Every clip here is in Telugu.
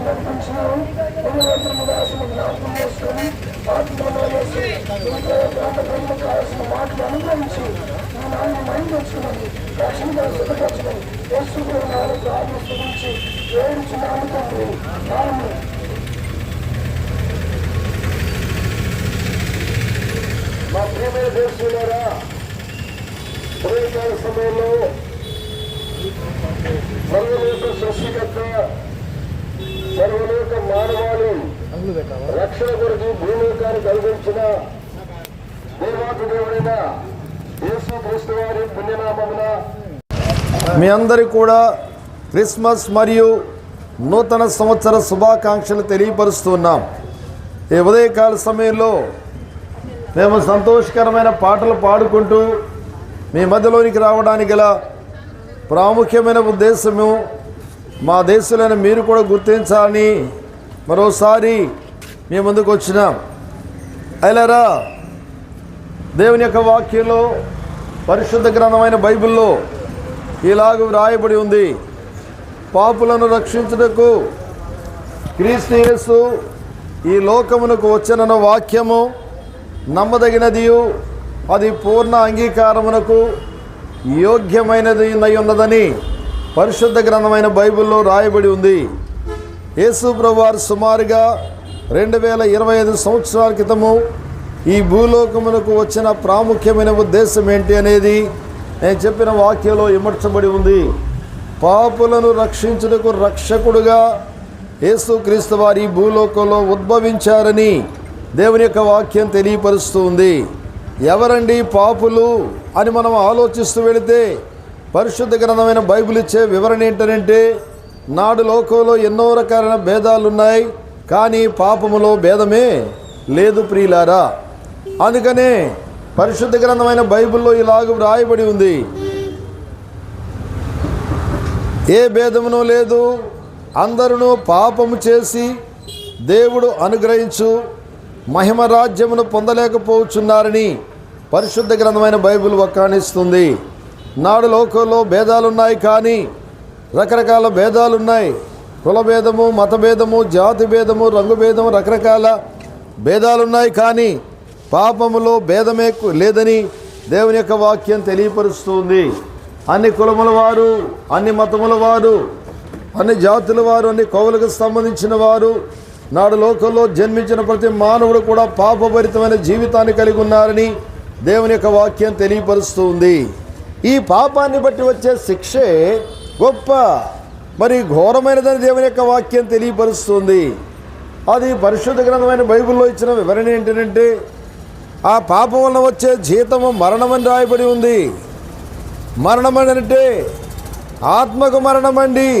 నడిపించిన జ్ఞాపకం చేసుకొని కావాల్సిన మాటలు అనుగ్రహించి ఈ నాన్న మైండ్ తెచ్చుకున్నది రక్షణగా సిద్ధపరచుకొని యేసునామములో ప్రార్థించి వేడుచున్నాను తండ్రి. ఆమేన్. మా ప్రియమైన దేశంలోరా ఉదయకాల సమయంలో సర్వలోక సృష్టికర్త సర్వలోక మానవాళి రక్షణ కొరకు భూలోకాన్ని కలిగించిన దేవాతి దేవుడైన యేసుక్రీస్తు వారి పుణ్యనామమున మీ అందరికీ కూడా క్రిస్మస్ మరియు నూతన సంవత్సర శుభాకాంక్షలు తెలియపరుస్తున్నాం. ఈ ఉదయకాల సమయంలో మేము సంతోషకరమైన పాటలు పాడుకుంటూ మీ మధ్యలోనికి రావడానికి గల ప్రాముఖ్యమైన ఉద్దేశము మా దేశంలోని మీరు కూడా గుర్తించాలని మరోసారి మీ ముందుకు వచ్చినాం. అయిలారా, దేవుని యొక్క వాక్యంలో పరిశుద్ధ గ్రంథమైన బైబిల్లో ఇలాగ వ్రాయబడి ఉంది. పాపులను రక్షించుటకు క్రీస్తు యేసు ఈ లోకమునకు వచ్చనన్న వాక్యము నమ్మదగినదియు అది పూర్ణ అంగీకారమునకు యోగ్యమైనది ఉన్నదని పరిశుద్ధ గ్రంథమైన బైబిల్లో రాయబడి ఉంది. యేసు ప్రభువారు సుమారుగా 2025 సంవత్సరాల క్రితము ఈ భూలోకమునకు వచ్చిన ప్రాముఖ్యమైన ఉద్దేశం ఏంటి అనేది నేను చెప్పిన వాక్యంలో ఇమర్చబడి ఉంది. పాపులను రక్షించుటకు రక్షకుడుగా యేసుక్రీస్తు వారు ఈ భూలోకంలో ఉద్భవించారని దేవుని యొక్క వాక్యం తెలియపరుస్తూ ఉంది. ఎవరండి పాపులు అని మనం ఆలోచిస్తూ వెళితే పరిశుద్ధ గ్రంథమైన బైబిల్ ఇచ్చే వివరణ ఏంటంటే, నాడు లోకంలో ఎన్నో రకాలైన భేదాలు ఉన్నాయి, కానీ పాపములో భేదమే లేదు ప్రియులారా. అందుకనే పరిశుద్ధ గ్రంథమైన బైబిల్లో ఇలాగ వ్రాయబడి ఉంది, ఏ భేదమునూ లేదు, అందరూ పాపము చేసి దేవుడు అనుగ్రహించు మహిమ రాజ్యమును పొందలేకపోతున్నారని పరిశుద్ధ గ్రంథమైన బైబిల్ వక్కాణిస్తుంది. నాడు లోకంలో భేదాలున్నాయి, కానీ రకరకాల భేదాలున్నాయి. కుల భేదము, మత భేదము, జాతి భేదము, రంగు భేదము, రకరకాల భేదాలున్నాయి, కానీ పాపములో భేదమే లేదని దేవుని యొక్క వాక్యం తెలియపరుస్తుంది. అన్ని కులముల వారు, అన్ని మతముల వారు, అన్ని జాతుల వారు, అన్ని కవులకు సంబంధించిన వారు, నాడు లోకంలో జన్మించిన ప్రతి మానవుడు కూడా పాపభరితమైన జీవితాన్ని కలిగి ఉన్నారని దేవుని యొక్క వాక్యం తెలియపరుస్తూ ఉంది. ఈ పాపాన్ని బట్టి వచ్చే శిక్షే గొప్ప మరి ఘోరమైనదని దేవుని యొక్క వాక్యం తెలియపరుస్తుంది. అది పరిశుద్ధ గ్రంథమైన బైబిల్లో ఇచ్చిన వివరణ ఏంటంటే, ఆ పాపం వలన వచ్చే జీతము మరణమని రాయబడి ఉంది. మరణం అంటే ఆత్మకు మరణమండి.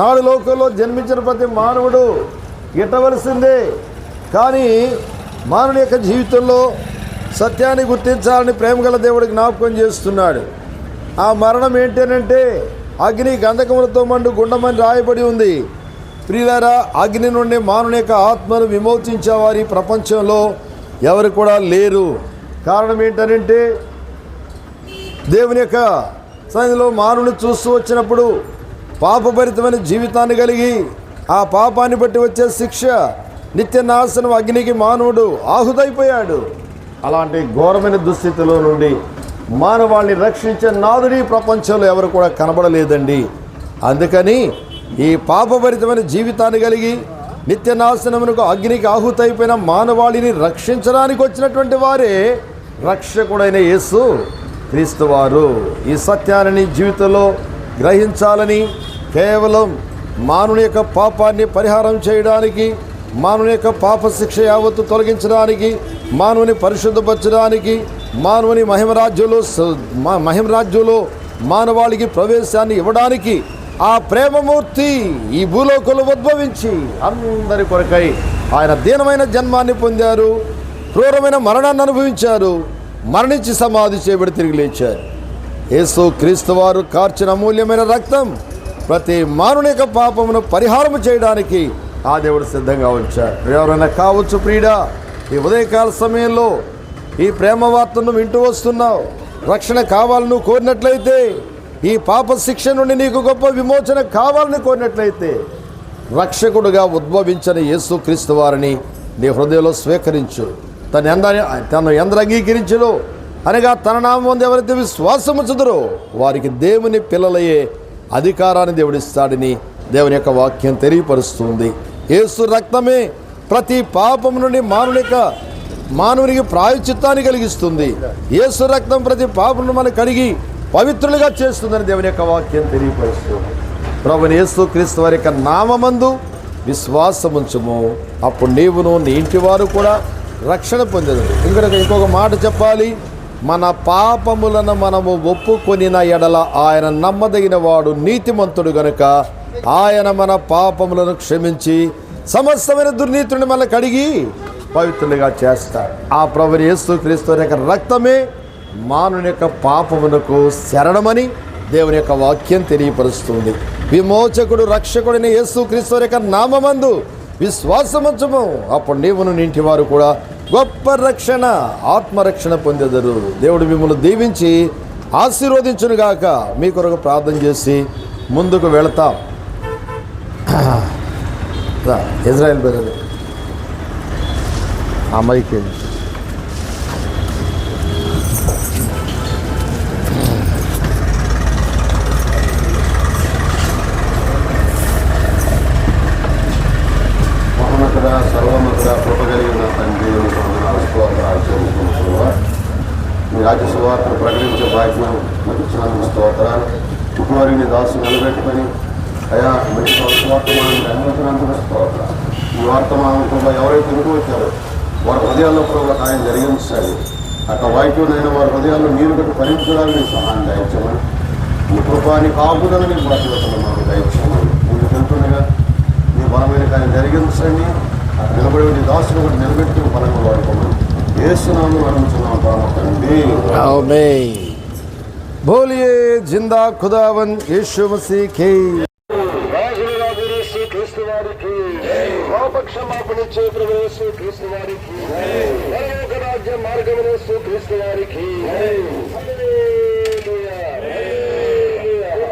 నాడు లోకంలో జన్మించిన ప్రతి మానవుడు గిట్టవలసిందే, కానీ మానవుని యొక్క జీవితంలో సత్యాన్ని గుర్తించాలని ప్రేమగల దేవుడు జ్ఞాపకం చేస్తున్నాడు. ఆ మరణం ఏంటంటే అగ్ని గంధకములతో మండు గుండమని రాయబడి ఉంది. ప్రియులారా, అగ్ని నుండి మానవుని యొక్క ఆత్మను విమోచించే వారి ప్రపంచంలో ఎవరు కూడా లేరు. కారణం ఏంటంటే దేవుని యొక్క సన్నిధిలో మానవుని చూస్తూ వచ్చినప్పుడు పాపభరితమైన జీవితాన్ని కలిగి ఆ పాపాన్ని బట్టి వచ్చే శిక్ష నిత్య నాశనం, అగ్నికి మానవుడు ఆహుతైపోయాడు. అలాంటి ఘోరమైన దుస్థితిలో నుండి మానవాళిని రక్షించే నాదుడి ప్రపంచంలో ఎవరు కూడా కనబడలేదండి. అందుకని ఈ పాపభరితమైన జీవితాన్ని కలిగి నిత్య నాశనమునకు అగ్నికి ఆహుతైపోయిన మానవాళిని రక్షించడానికి వచ్చినటువంటి వారే రక్షకుడైన యేసు క్రీస్తు వారు. ఈ సత్యాన్ని జీవితంలో గ్రహించాలని, కేవలం మానవుని యొక్క పాపాన్ని పరిహారం చేయడానికి, మానవుని యొక్క పాప శిక్ష యావత్తు తొలగించడానికి, మానవుని పరిశుద్ధపరచడానికి, మానవుని మహిమరాజ్యంలో మానవాళికి ప్రవేశాన్ని ఇవ్వడానికి ఆ ప్రేమమూర్తి ఈ భూలోకంలో ఉద్భవించి అందరి కొరకై ఆయన దీనమైన జన్మాన్ని పొందారు, క్రూరమైన మరణాన్ని అనుభవించారు, మరణించి సమాధి చేయబడి తిరిగి లేచారు. యేసు క్రీస్తు వారు కార్చిన అమూల్యమైన రక్తం ప్రతి మానవుని యొక్క పాపమును పరిహారం చేయడానికి ఆ దేవుడు సిద్ధంగా ఉంచారు. ఎవరైనా కావచ్చు ప్రియుడా, ఈ ఉదయకాల సమయంలో ఈ ప్రేమ వార్తను వింటూ వస్తున్నావు, రక్షణ కావాలని కోరినట్లయితే, ఈ పాప శిక్ష నుండి నీకు గొప్ప విమోచన కావాలని కోరినట్లయితే రక్షకుడుగా ఉద్భవించిన యేసుక్రీస్తు వారిని నీ హృదయంలో స్వీకరించు. తను ఎందరు అంగీకరించును అనగా తన నామం ఎవరైతే విశ్వాసముంచుదురో వారికి దేవుని పిల్లలయ్యే అధికారాన్ని దేవుడిస్తాడని దేవుని యొక్క వాక్యం తెలియపరుస్తుంది. యేసు రక్తమే ప్రతి పాపం నుండి మానవునికి ప్రాయశ్చిత్తాన్ని కలిగిస్తుంది. యేసు రక్తం ప్రతి పాపం నుండి మనం కడిగి పవిత్రులుగా చేస్తుందని దేవుని యొక్క వాక్యం తెలియపరుస్తుంది. ప్రభువైన యేసుక్రీస్తు వారి యొక్క నామమందు విశ్వాసముంచుము, అప్పుడు నీవును నీ ఇంటి వారు కూడా రక్షణ పొందేదు. ఇంకొక మాట చెప్పాలి. మన పాపములను మనము ఒప్పుకొనిన ఎడల ఆయన నమ్మదగిన వాడు, నీతిమంతుడు గనుక ఆయన మన పాపములను క్షమించి సమస్తమైన దుర్నీతిని మన కడిగి పవిత్రులుగా చేస్తాడు. ఆ ప్రభువైన యేసుక్రీస్తు యొక్క రక్తమే మానవుని యొక్క పాపమునకు శరణమని దేవుని యొక్క వాక్యం తెలియపరుస్తుంది. విమోచకుడు రక్షకుడైన యేసుక్రీస్తు యొక్క నామమందు విశ్వాసముంచుము, అప్పుడు నీవును నీ ఇంటి వారు కూడా గొప్ప రక్షణ, ఆత్మరక్షణ పొందెదరు. దేవుడు మిమ్మల్ని దీవించి ఆశీర్వదించునుగాక. మీ కొరకు ప్రార్థన చేసి ముందుకు వెళతాం. ఇజ్రాయెల్ బ్రదర్ అమ్మాయికి సర్వమతుడ కృప కలిగిన తండ్రి మీ రాజ్య సువార్తను ప్రకటించే భాగ్యం ఇచ్చినందుకు స్తోత్రాలు. వారిని దాసు నిలబెట్టుకొని అయా మంచి వర్తమానాన్ని అందించినందుకు స్తోత్రాలు. ఈ వర్తమానం కూడా ఎవరైతే వినుకొచ్చారో వారి హృదయాల్లో కూడా ఆయన జరిగించాలి. అక్కడ వాక్యం వారి హృదయాల్లో నీరు కట్టి ఫలించడానికి సహాయం దయచేయమని, మీ కృపాన్ని కాపుదలని బాధ్యతలు మాకు దయచేయమని ముందు తెలుతుండగా మీ బలమైన కార్యం జరిగించండి. అక్కడ నిలబడి నీ దాసులు కూడా నిలబెట్టి బలంగా వాడుకోమని యేసునామమున అడుగుతున్నాం తండ్రి. ఆమేన్. బోలియే జిందా ఖుదావన్ యేసు మసీహ్ కి. రాజుల యేసుక్రీస్తు వారికి, పాపక్షమాపణిచ్చే ప్రభు యేసుక్రీస్తు వారికి, పరలోక రాజ్య మార్గమున యేసుక్రీస్తు వారికి.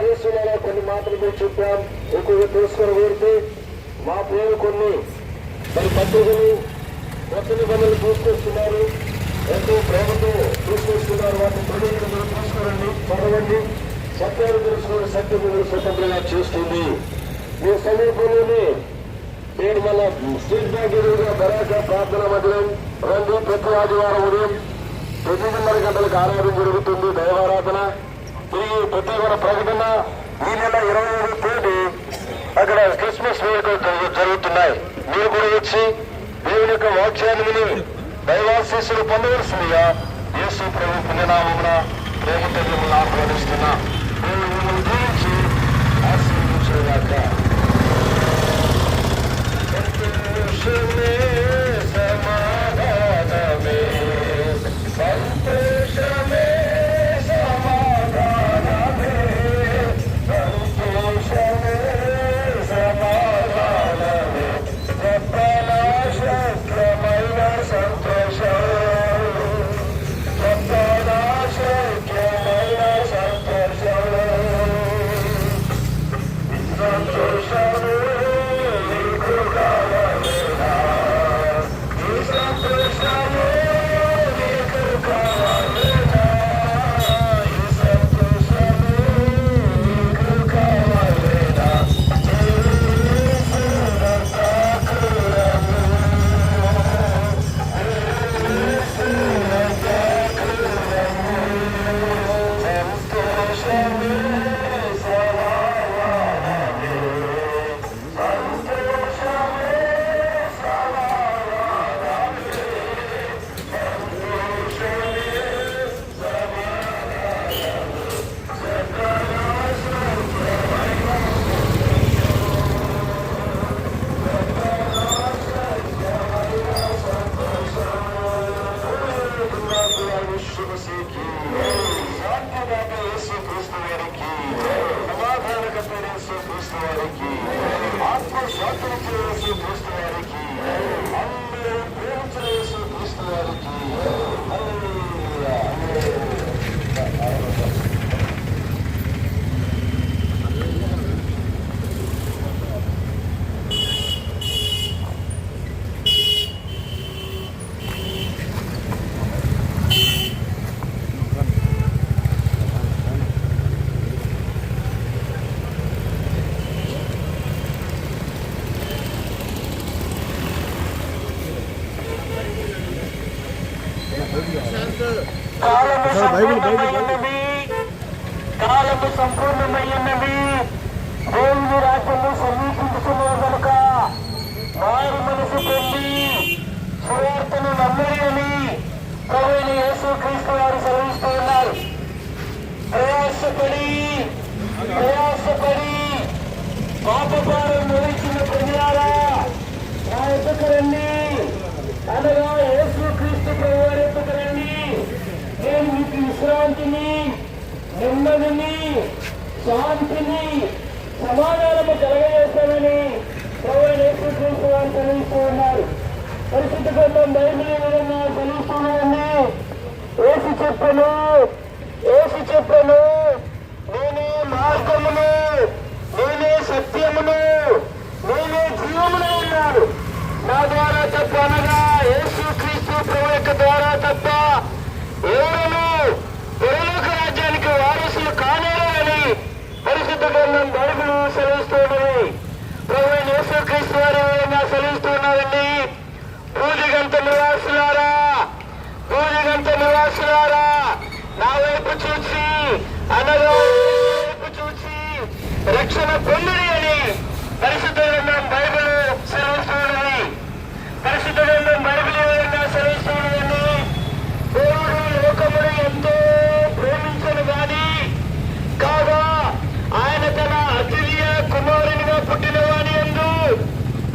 యేసునామమున కొన్ని మాటలు మీరు చెప్పాం. ఎక్కువగా తెలుసుకొని కోరితే మా పేరు కొన్ని పద్ధతులు కొత్త నిబంధనలు తీసుకొస్తున్నారు, ఎంతో ప్రేమతో తీసుకొస్తున్నారు. వాటిని ప్రజలు తీసుకోరండి, చదవండి. సత్యాలు తెలుసుకుని సత్యం స్వతంత్రంగా చేస్తుంది. మీ సమీపంలోనే నేను మళ్ళా స్టేట్ బ్యాంక్ ఎదురుగా బరాక ప్రార్థన మందిరం రండి. ప్రతి ఆదివారం ఉదయం 9:30 గంటలకు ఆరాధన జరుగుతుంది, దైవారాధన. తిరిగి ప్రతి వార ప్రకటన ఈ నెల 25వ తేదీ అక్కడ క్రిస్మస్ వేడుకలు జరుగుతున్నాయి. మీరు కూడా వచ్చి దేవుని యొక్క వాక్యాన్ని విని దైవాశీస్సులు పొందవలసిందిగా యేసు ప్రభు పుణ్యనామమున ప్రేమతో మిమ్మల్ని ఆహ్వానిస్తున్నా. దేవుడు మిమ్మల్ని దీవించి ఆశీర్వదించుగాక. సంతోషమే సమాధానమే, సంతోషమే సమాధానమే, సంతోషమే సమాధానమే, గొప్పల శక్యమైన సంతోషం, గొప్పల శక్యమైన సంతోషం, సంతోషమే నీకు కావాలినా, ఈ సంతోషమే నీకు కావాలినా, ఈ సంతోషమే నీకు కావాలినా, పూర్ణమైనది, కాలము సంపూర్ణమైనది. దేవుని రాజ్యము సమీపించుతున్నది కనుక వారి మనసు పొంది సువార్తను నమ్మని అని ప్రభువైన యేసుక్రీస్తు వారు సెలవిస్తూ ఉన్నారు. ప్రయాసపడి పాపభారం వహించిన ప్రజలారా నా ఎదుకు రండి, అనగా యేసుక్రీస్తు ప్రభు వారి ఎదుకు రండి. నేను మీకు విశ్రాంతిని, నెమ్మదిని, శాంతిని, సమాధానము కలగజేస్తానని ప్రభువైన యేసుక్రీస్తు వారు సెలవిస్తూ ఉన్నారు. పరిశుద్ధ గ్రంథం బైబిల్ ఈ విధంగా సెలవిస్తున్నానని యేసు చెప్పను, నేనే మార్గమును, నేనే సత్యమును, నేనే జీవమును ఉన్నాను. నా ద్వారా తప్ప, అనగా యేసుక్రీస్తు ప్రభు యొక్క ద్వారా తప్ప ఎవరును పరలోక రాజ్యానికి వారసులు కానేరని పరిశుద్ధ గ్రంథం బైబిల్ సెలవిస్తున్నది. ప్రభువైన యేసుక్రీస్తు వారు సెలవిస్తున్నారండి. పూజగంత నివాసులారా నా వైపు చూసి, అనగా వైపు చూసి రక్షణ పొందిడి అని పరిశుద్ధ గ్రంథం బైబిల్ సెలవిస్తున్నది. పరిశుద్ధ గ్రంథం బైబిల్ సెలవిస్తున్నదండి. దేవుడు లోకమును ఎంతో ప్రేమించను గాని కాగా ఆయన తన అద్వితీయ కుమారునిగా పుట్టిన వాని యందు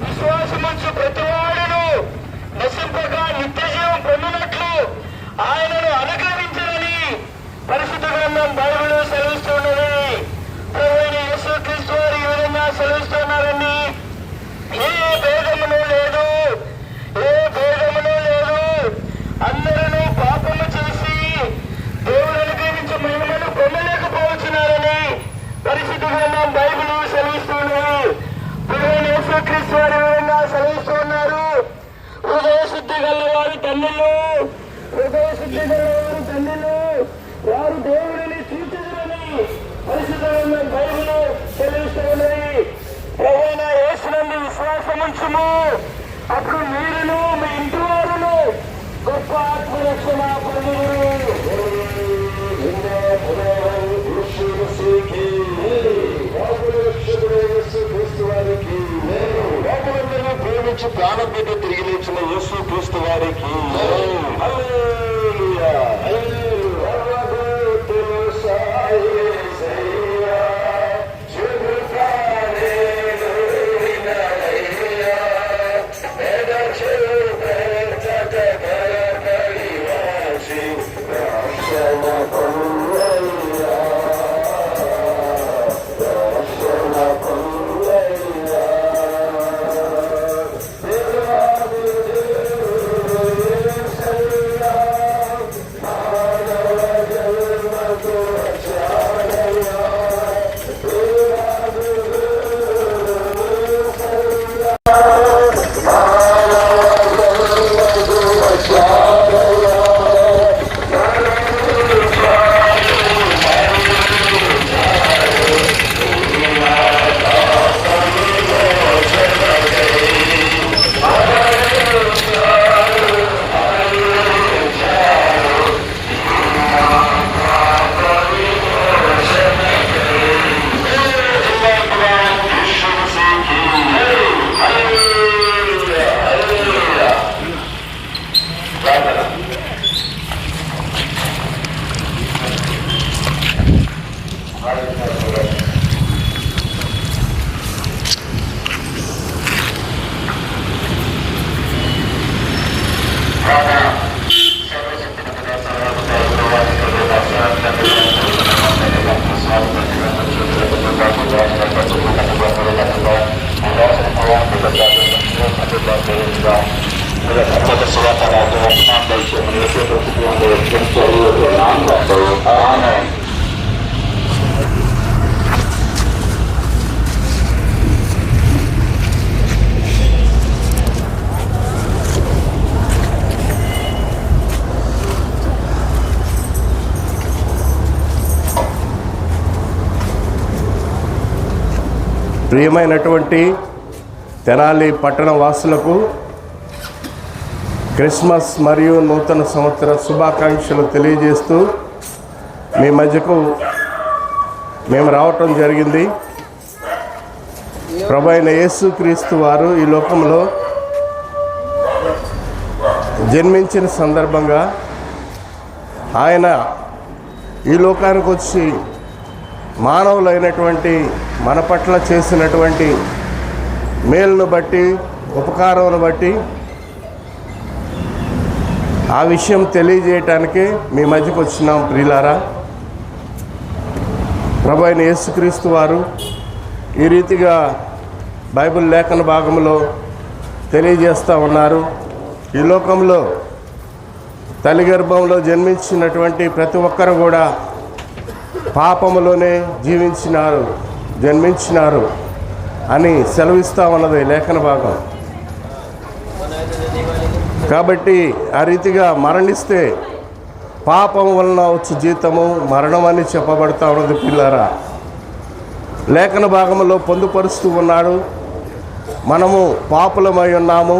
విశ్వాసముంచు ప్రతివాడును నశింపగా నిత్యజీవం పొందినట్లు ఆయనను అనుగ్రహించనని పరిశుద్ధ గ్రంథం బైబిల్ సెలవిస్తున్నది. ప్రభువైన యేసుక్రీస్తు వారు ఈ విధంగా సెలవిస్తున్నారని ఏ భేదమును లేదు, అందరూ పాపము చేసి దేవుడు అనుగ్రహించే మహిమను పొందలేకపోతున్నారని పరిశుద్ధ గ్రంథం బైబిల్ సెలవిస్తున్నది. ప్రభువైన యేసుక్రీస్తు వారు ఈ విధంగా సెలవిస్తున్నారు. హృదయ శుద్ధి గలవారి తల్లులు వారు దేవుడిని చూచుదురని పరిశుద్ధ గ్రంథం బైబిల్ సెలవిస్తున్నది. ప్రభువైన యేసునందు విశ్వాసముంచుము, అప్పుడు మీరును మీ ఇంటి వారును గొప్ప ఆత్మరక్షణ పొందుదురు. లోకమందరినీ ప్రేమించి ప్రాణం పెట్టి తిరిగి లేచిన యేసుక్రీస్తు వారికి హల్లెలూయా. ప్రియమైనటువంటి తెనాలి పట్టణ వాసులకు క్రిస్మస్ మరియు నూతన సంవత్సర శుభాకాంక్షలు తెలియజేస్తూ మీ మధ్యకు మేము రావటం జరిగింది. ప్రభు అయిన యేసుక్రీస్తు వారు ఈ లోకంలో జన్మించిన సందర్భంగా ఆయన ఈ లోకానికి వచ్చి మానవులైనటువంటి మన పట్ల చేసినటువంటి మేలును బట్టి, ఉపకారమును బట్టి ఆ విషయం తెలియజేయటానికి మీ మధ్యకు వచ్చినాం ప్రియులారా. ప్రభు అయిన యేసుక్రీస్తు వారు ఈ రీతిగా బైబిల్ లేఖన భాగంలో తెలియజేస్తూ ఉన్నారు. ఈ లోకంలో తల్లి గర్భంలో జన్మించినటువంటి ప్రతి ఒక్కరు కూడా పాపములోనే జన్మించినారు అని సెలవిస్తూ ఉన్నది లేఖన భాగం. కాబట్టి ఆ రీతిగా మరణిస్తే పాపం వలన వచ్చు జీతము మరణం అని చెప్పబడతా ఉన్నది పిల్లారా. లేఖన భాగంలో పొందుపరుస్తూ ఉన్నాడు. మనము పాపులమై ఉన్నాము,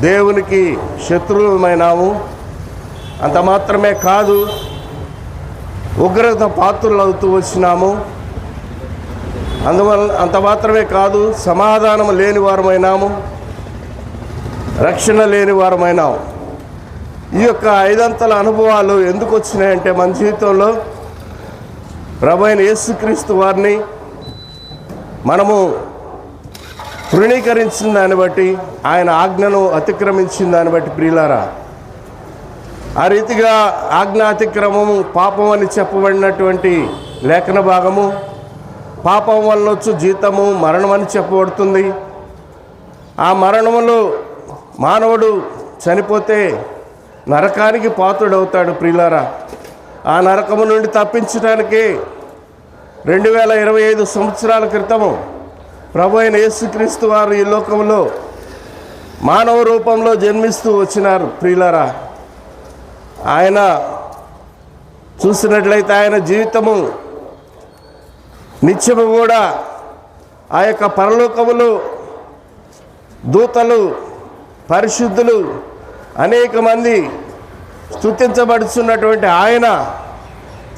దేవునికి శత్రువులమైనాము. అంత మాత్రమే కాదు, ఉగ్రత పాత్రలు అవుతూ వచ్చినాము. అందువల్ల అంత మాత్రమే కాదు, సమాధానం లేని వారమైనాము, రక్షణ లేని వారమైనాము. ఈ యొక్క 5 అంతల అనుభవాలు ఎందుకు వచ్చినాయంటే మన జీవితంలో ప్రభు అయిన యేసుక్రీస్తు వారిని మనము తృణీకరించిన దాన్ని బట్టి, ఆయన ఆజ్ఞను అతిక్రమించిన దాన్ని బట్టి ప్రియులారా. ఆ రీతిగా ఆజ్ఞ అతిక్రమము పాపం అని చెప్పబడినటువంటి లేఖన భాగము, పాపం వల్ల వచ్చు జీతము మరణం అని చెప్పబడుతుంది. ఆ మరణములో మానవుడు చనిపోతే నరకానికి పాత్రుడవుతాడు ప్రియులారా. ఆ నరకము నుండి తప్పించడానికి 2025 సంవత్సరాల క్రితము ప్రభు అయిన యేసుక్రీస్తు వారు ఈ లోకంలో మానవ రూపంలో జన్మిస్తూ వచ్చినారు ప్రియులారా. ఆయన చూసినట్లయితే ఆయన జీవితము నిత్యము కూడా ఆ యొక్క పరలోకములు దూతలు, పరిశుద్ధులు, అనేక మంది స్తుతించబడుతున్నటువంటి ఆయన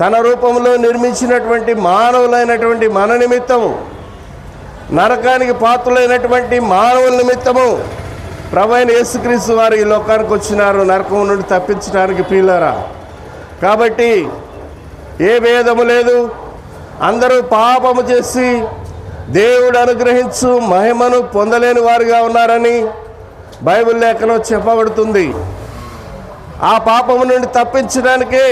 తన రూపంలో నిర్మించినటువంటి మానవులైనటువంటి మన నిమిత్తము, నరకానికి పాత్రులైనటువంటి మానవుల నిమిత్తము ప్రభు అయిన యేసుక్రీస్తు వారు ఈ లోకానికి వచ్చినారు నరకం నుండి తప్పించడానికి ప్రియులారా. కాబట్టి ఏ భేదము లేదు, అందరూ పాపము చేసి దేవుడు అనుగ్రహించు మహిమను పొందలేని వారుగా ఉన్నారని బైబిల్ లేఖనం చెప్పబడుతుంది. ఆ పాపము నుండి తప్పించడానికి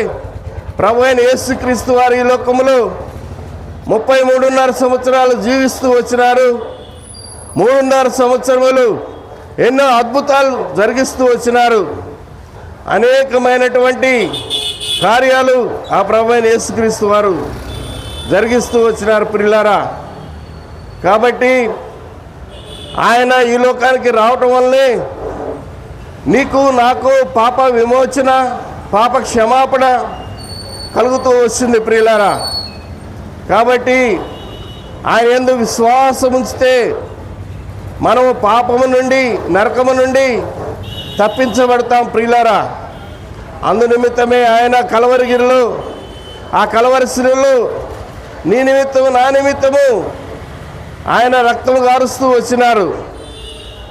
ప్రభు అయిన యేసుక్రీస్తు వారు ఈ లోకములో 33.5 సంవత్సరాలు జీవిస్తూ వచ్చినారు. 3.5 సంవత్సరములు ఎన్నో అద్భుతాలు జరిగిస్తూ వచ్చినారు. అనేకమైనటువంటి కార్యాలు ఆ ప్రభు అయిన యేసుక్రీస్తు వారు జరిగిస్తూ వచ్చినారు ప్రియులారా. కాబట్టి ఆయన ఈ లోకానికి రావటం వల్లనే నీకు నాకు పాప విమోచన, పాప క్షమాపణ కలుగుతూ వచ్చింది ప్రియులారా. కాబట్టి ఆయన యందు విశ్వాసం ఉంచితే మనము పాపము నుండి, నరకము నుండి తప్పించబడతాం ప్రియులారా. అందునిమిత్తమే ఆయన కలవరిగిరిలో, ఆ కలవరి శిలువలో నీ నిమిత్తము నా నిమిత్తము ఆయన రక్తము గారుస్తూ వచ్చినారు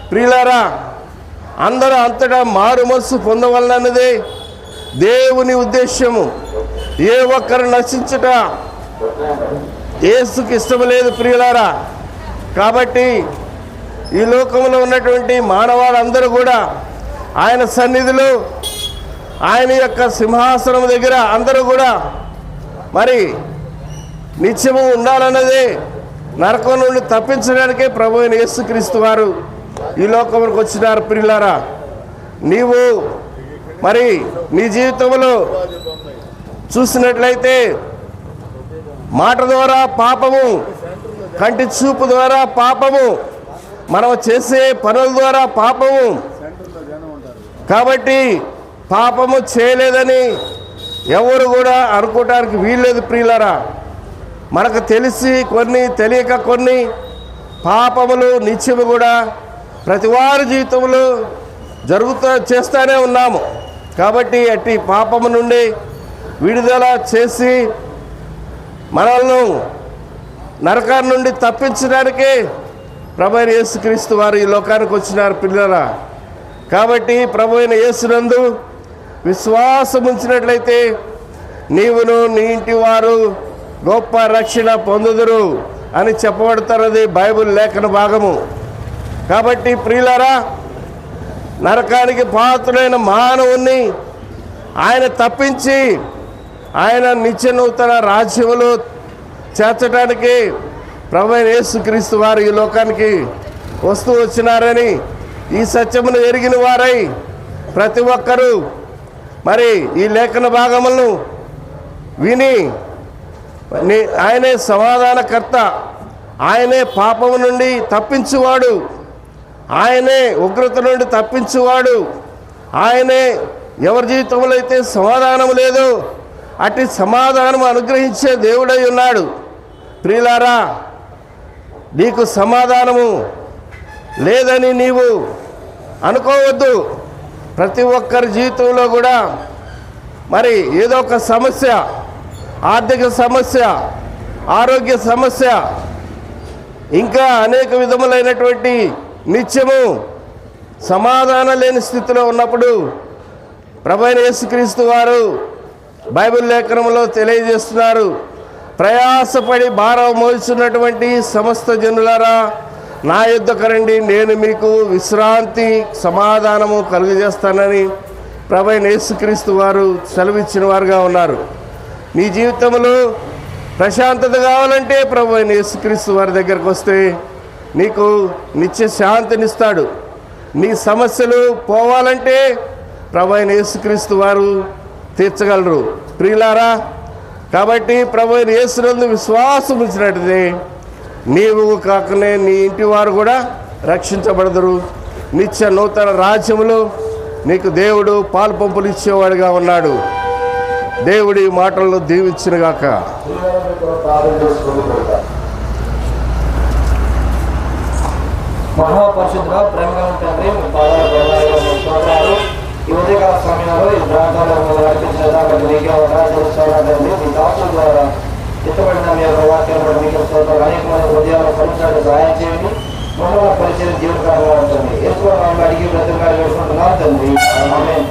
ప్రియులారా. అందరూ అంతటా మారు మనసు పొందవలనన్నదే దేవుని ఉద్దేశ్యము. ఏ ఒక్కరు నశించుట యేసుకి ఇష్టం లేదు ప్రియులారా. కాబట్టి ఈ లోకంలో ఉన్నటువంటి మానవాళ్ళందరూ కూడా ఆయన సన్నిధిలో, ఆయన యొక్క సింహాసనం దగ్గర అందరూ కూడా మరి నిత్యము ఉండాలన్నదే, నరకం నుండి తప్పించడానికే ప్రభు అయిన యేసుక్రీస్తు వారు ఈ లోకంలోకి వచ్చినారు ప్రియులారా. నీవు మరి నీ జీవితంలో చూసినట్లయితే మాట ద్వారా పాపము, కంటి చూపు ద్వారా పాపము, మనం చేసే పనుల ద్వారా పాపము. కాబట్టి పాపము చేయలేదని ఎవరు కూడా అనుకోవటానికి వీల్లేదు ప్రియులారా. మనకు తెలిసి కొన్ని, తెలియక కొన్ని పాపములు నిత్యము కూడా ప్రతి వారి జీవితంలో చేస్తూనే ఉన్నాము. కాబట్టి అట్టి పాపము నుండి విడుదల చేసి మనల్ని నరకాన్ని నుండి తప్పించడానికి ప్రభు అయిన యేసుక్రీస్తు వారు ఈ లోకానికి వచ్చినారు పిల్లరా. కాబట్టి ప్రభు అయిన యేసునందు విశ్వాసం ఉంచినట్లయితే నీవును నీ ఇంటి వారు గొప్ప రక్షణ పొందుదురు అని చెప్పబడుతున్నది బైబిల్ లేఖన భాగము. కాబట్టి ప్రియులారా, నరకానికి పాత్రుడైన మానవుణ్ణి ఆయన తప్పించి ఆయన నిత్య నూతన రాజ్యములో చేర్చడానికి ప్రభు అయిన యేసుక్రీస్తు వారు ఈ లోకానికి వస్తూ వచ్చినారని ఈ సత్యమును ఎరిగిన వారై ప్రతి ఒక్కరూ మరి ఈ లేఖన భాగములను విని ఆయనే సమాధానకర్త, ఆయనే పాపము నుండి తప్పించువాడు, ఆయనే ఉగ్రత నుండి తప్పించువాడు, ఆయనే ఎవరి జీవితంలో అయితే సమాధానం లేదో అట్టి సమాధానం అనుగ్రహించే దేవుడై ఉన్నాడు. ప్రియులారా, నీకు సమాధానము లేదని నీవు అనుకోవద్దు. ప్రతి ఒక్కరి జీవితంలో కూడా మరి ఏదో ఒక సమస్య, ఆర్థిక సమస్య, ఆరోగ్య సమస్య, ఇంకా అనేక విధములైనటువంటి నిత్యము సమాధానం లేని స్థితిలో ఉన్నప్పుడు ప్రభు అయిన యేసుక్రీస్తు వారు బైబిల్ లేఖనంలో తెలియజేస్తున్నారు, ప్రయాసపడి భారం మోస్తున్నటువంటి సమస్త జనులారా నా యొద్దకు రండి, నేను మీకు విశ్రాంతి సమాధానము కలుగజేస్తానని ప్రభు అయిన యేసుక్రీస్తు వారు సెలవిచ్చిన వారుగా ఉన్నారు. నీ జీవితంలో ప్రశాంతత కావాలంటే ప్రభు అయిన యేసుక్రీస్తు వారి దగ్గరకు వస్తే నీకు నిత్య శాంతినిస్తాడు. నీ సమస్యలు పోవాలంటే ప్రభు అయిన యేసుక్రీస్తు వారు తీర్చగలరు. ప్రియులారా, కాబట్టి ప్రభు అయిన యేసునందు విశ్వాసం ఉంచినట్లయితే నీవు కాకనే నీ ఇంటి వారు కూడా రక్షించబడదురు. నిత్య నూతన రాజ్యములో నీకు దేవుడు పాలు పంపులు ఇచ్చేవాడుగా ఉన్నాడు. దేవుడి మాటలను దీవించునుగాక. మహాపరిశుద్ధుడా, ప్రేమగా తండ్రి, మీ పాదాలు ఈ ఉదయకాల సమయంలో ఈ ప్రాంతాల్లో నడిపించేదాకా మీకే అవకాశం మీ దాసుల ద్వారా ఇష్టపడిన మీ యొక్క వాక్యాలు మీకు అనేక మంది హృదయాలను పరిచయాలు సహాయం చేయండి. మమ్మల్ని పరిచయం జీవనకాలంగా ఉంటుంది. ఎక్కువ మనం అడిగి బ్రతంగా వేసుకుంటున్నాం తండ్రి. ఆమేన్.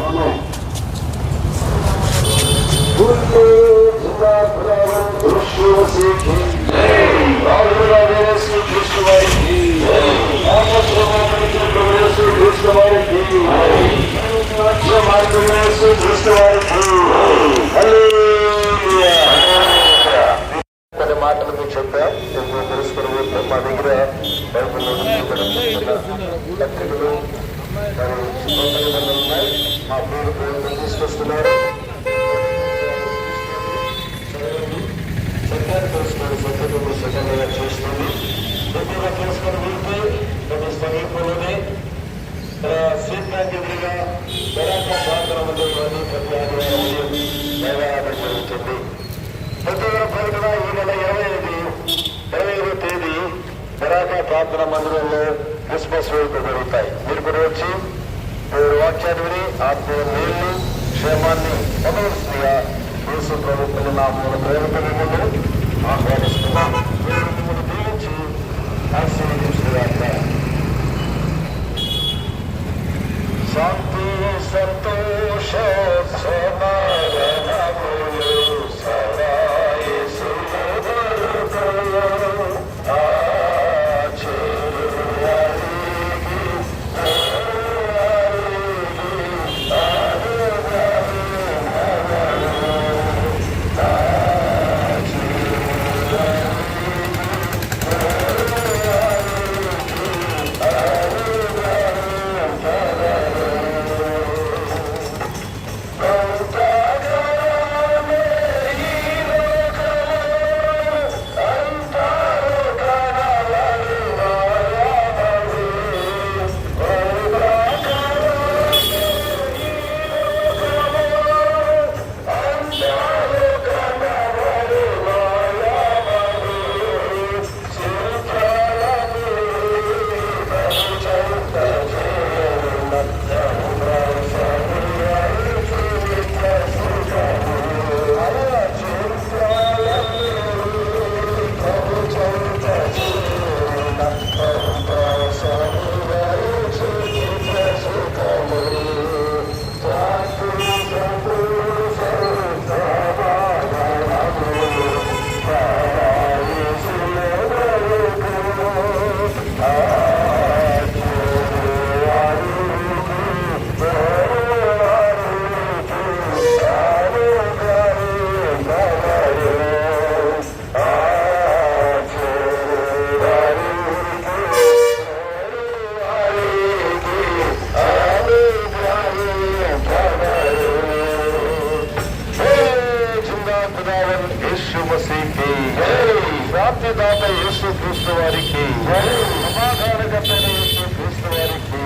కొన్ని మాటలు మీకు చెప్పాం. తెలుసుకుని మా దగ్గర పత్రికలు ఉన్నాయి. మా పేరు తీసుకొస్తున్నారు. సత్యాన్ని తెలుసుకొని సత్యము సత్యంగా చేస్తుంది. సత్యంగా తెలుసుకొని వెళ్తే కొన్ని సమీపంలోనే సీట్బ్యాక్ ఎదురుగా బరాక ప్రాంతం మందిలోని ప్రతి ఆదివారం దైవారాధన జరుగుతుంది. ప్రతివార ప్రకటన ఈ నెల 25వ తేదీ బరాక ప్రార్థన మందిరంలో క్రిస్మస్ వేడుకలు జరుగుతాయి. మీరు కూడా వచ్చి దేవుడి వాక్యాన్ని విని ఆత్మీయ మేలు క్షేమాన్ని పొందవలసిందిగా యేసు ప్రభుత్వ నామమున ప్రేమను ఆహ్వానిస్తున్నాం. దేవుడు మిమ్మల్ని దీవించి ఆశీర్వదించుగాక. శాంతి సంతోష సమాధానములు సదా యేసునందు శాంతిదాత యేసు క్రీస్తు వారికి, సమాధానకర్త యేసు క్రీస్తు వారికి,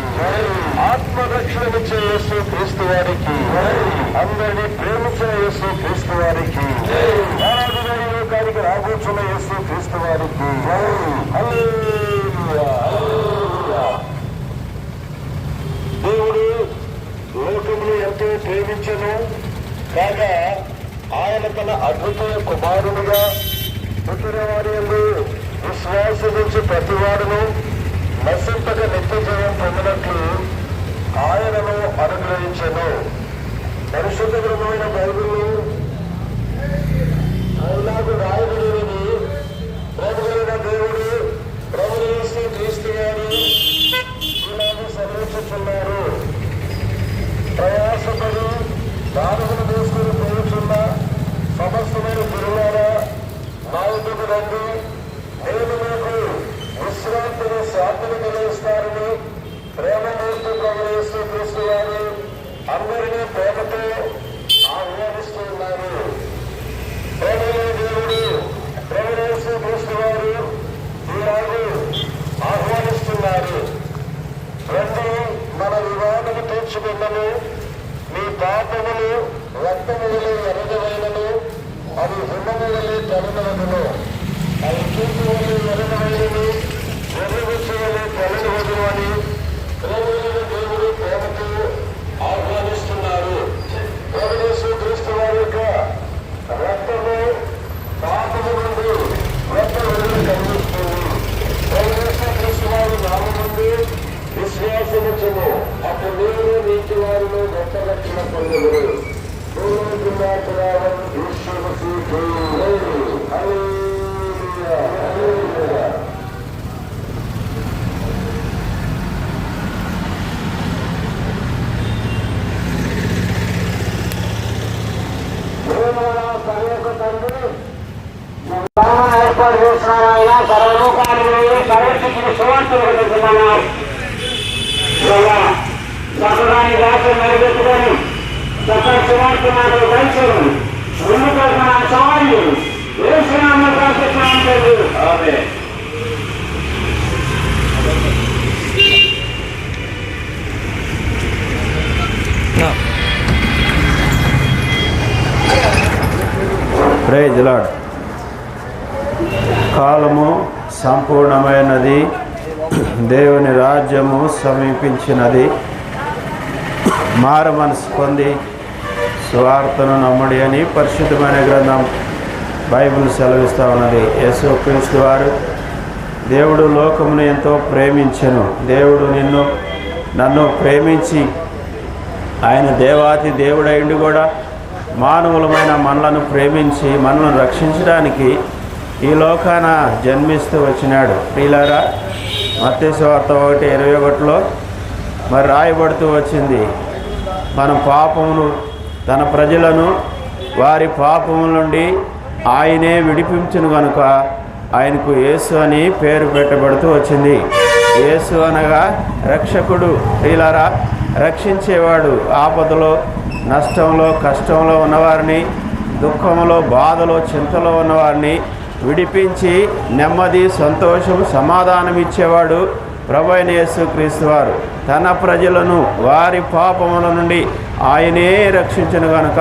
ఆత్మరక్షణమిచ్చే యేసు క్రీస్తు వారికి, అందరినీ ప్రేమించిన యేసు క్రీస్తు వారికి, లోకానికి రాబోతున్న యేసు క్రీస్తు వారికి హల్లెలూయా, హల్లెలూయా. దేవుడు లోకమును ఎంతో ప్రేమించను కాగా ఆయన తన అద్వితీయ కుమారునిగా పుట్టిన వారి యందు విశ్వాసముంచి ప్రతివాడును నశింపక నిత్య జయం పొందినట్లు ఆయనను అనుగ్రహించను. పరిశుద్ధ గ్రంథమైన బైబిల్లో ఆయనకు రాయబడినది, ప్రభువైన దేవుడు ప్రభువు యేసు క్రీస్తు వారు ఇలాగ సెలవిస్తున్నారు. ప్రయాసపడి దానమును తీసుకుని పోతున్న సమస్తమైన గురువారా నా ఇంటికి రండి, నేను మీకు విశ్రాంతిని శాంతిని కలిగిస్తారని ప్రేమమూర్తి ప్రభు యేసు క్రీస్తు వారు అందరినీ ప్రేమతో ఆహ్వానిస్తూ ఉన్నారు. ప్రేమలో దేవుడు ప్రభు యేసు క్రీస్తు వారు ఈనాడు ఆహ్వానిస్తున్నారు. రండి, మన వివాదము తీర్చుకున్నను, మీ పాపములు రక్తము వలె ఎర్రగవైనను, అవి హిమము వలె తెల్లనవదును, అవి చూపు వలె ఎర్రగవైనను, ఎర్రగుచ్చు వలె తెల్లనవదును అని ప్రేమైన దేవుడు ప్రేమతో ఆహ్వానిస్తున్నారు. ప్రభు యేసు క్రీస్తు వారి యొక్క రక్తము పాపము నుండి రక్తములను కలిగిస్తుంది. ప్రభు యేసు క్రీస్తు వారి నామముందు విశ్వాసముంచుము, అప్పుడు మీరు నీతి వారిలో గొప్ప రక్షణ పొందుదురు. ఏర్పాటు చేస్తున్నారైనా సర్వలోకానికి సర్వశక్తిని సువార్తలు కలుగుతున్నాం. చక్కదాన్ని రాత్రి నిలబెట్టుకొని చక్కని సువార్త మాటలు కలిసడం ముందుకొచ్చిన సవాళ్ళు వేసినామని ప్రార్థిస్తున్నాం. అదే ప్రైజ్ ది లార్డ్. కాలము సంపూర్ణమైనది, దేవుని రాజ్యము సమీపించినది. మారు మనసు పొంది సువార్తను నమ్ముడి అని పరిశుద్ధమైన గ్రంథం బైబిల్ సెలవిస్తూ ఉన్నది. యేసుక్రీస్తు వారు దేవుడు లోకమును ఎంతో ప్రేమించెను. దేవుడు నన్ను ప్రేమించి ఆయన దేవాతి దేవుడైండి కూడా మానవులమైన మనలను ప్రేమించి మనల్ని రక్షించడానికి ఈ లోకాన జన్మిస్తూ వచ్చినాడు. ప్రియులారా, మత్తయి సువార్త 1:21లో మరి రాయబడుతూ వచ్చింది, మన పాపమును తన ప్రజలను వారి పాపముల నుండి ఆయనే విడిపించును కనుక ఆయనకు యేసు అని పేరు పెట్టబడుతూ వచ్చింది. యేసు అనగా రక్షకుడు. ప్రియులారా, రక్షించేవాడు. ఆపదలో, నష్టంలో, కష్టంలో ఉన్నవారిని, దుఃఖంలో, బాధలో, చింతలో ఉన్నవారిని విడిపించి నెమ్మది, సంతోషం, సమాధానం ఇచ్చేవాడు ప్రభువైన యేసుక్రీస్తు వారు. తన ప్రజలను వారి పాపముల నుండి ఆయనే రక్షించును గనుక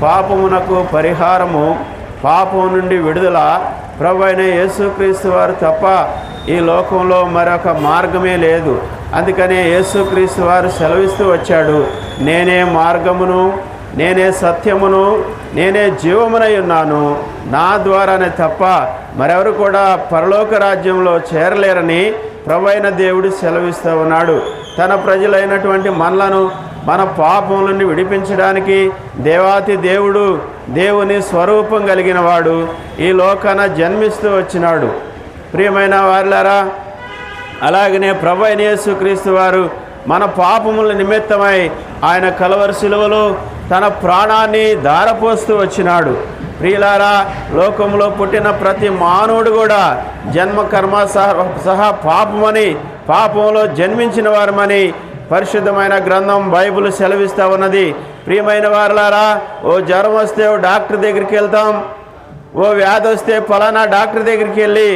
పాపమునకు పరిహారము, పాపం నుండి విడుదల ప్రభువైన యేసుక్రీస్తు వారు తప్ప ఈ లోకంలో మరొక మార్గమే లేదు. అందుకనే యేసుక్రీస్తు వారు సెలవిస్తూ వచ్చాడు, నేనే మార్గమును, నేనే సత్యమును, నేనే జీవమునై ఉన్నాను, నా ద్వారానే తప్ప మరెవరు కూడా పరలోక రాజ్యంలో చేరలేరని ప్రభువైన దేవుడు సెలవిస్తూ ఉన్నాడు. తన ప్రజలైనటువంటి మనలను మన పాపం నుండి విడిపించడానికి దేవాతి దేవుడు, దేవుని స్వరూపం కలిగిన వాడు ఈ లోకాన జన్మిస్తూ వచ్చినాడు. ప్రియమైన వారులారా, అలాగనే ప్రభువైన యేసుక్రీస్తు వారు మన పాపముల నిమిత్తమై ఆయన కలువరి శిలువలో తన ప్రాణాన్ని ధారపోస్తూ వచ్చినాడు. ప్రియులారా, లోకంలో పుట్టిన ప్రతి మానవుడు కూడా జన్మ కర్మ సహా పాపమని, పాపంలో జన్మించిన వారమని పరిశుద్ధమైన గ్రంథం బైబిల్ సెలవిస్తూ ఉన్నది. ప్రియమైన వారులారా, ఓ జ్వరం వస్తే డాక్టర్ దగ్గరికి వెళ్తాం, ఓ వ్యాధి వస్తే ఫలానా డాక్టర్ దగ్గరికి వెళ్ళి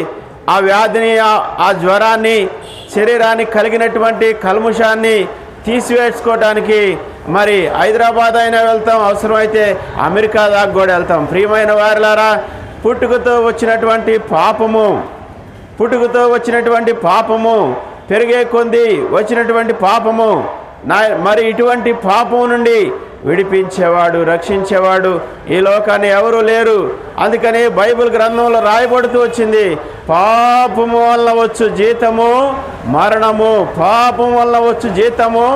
ఆ వ్యాధిని ఆ జ్వరాన్ని శరీరానికి కలిగినటువంటి కల్ముషాన్ని తీసివేసుకోవడానికి మరి హైదరాబాద్ అయినా వెళ్తాం, అవసరమైతే అమెరికా దాకా కూడా వెళ్తాం. ప్రియమైన వారిలారా, పుట్టుకతో వచ్చినటువంటి పాపము పెరిగే కొంది వచ్చినటువంటి పాపము మరి ఇటువంటి పాపము నుండి విడిపించేవాడు, రక్షించేవాడు ఈ లోకాన్ని ఎవరూ లేరు. అందుకని బైబిల్ గ్రంథంలో రాయబడుతూ వచ్చింది, పాపము వల్ల వచ్చు జీతము మరణము, పాపము వల్ల వచ్చు జీతము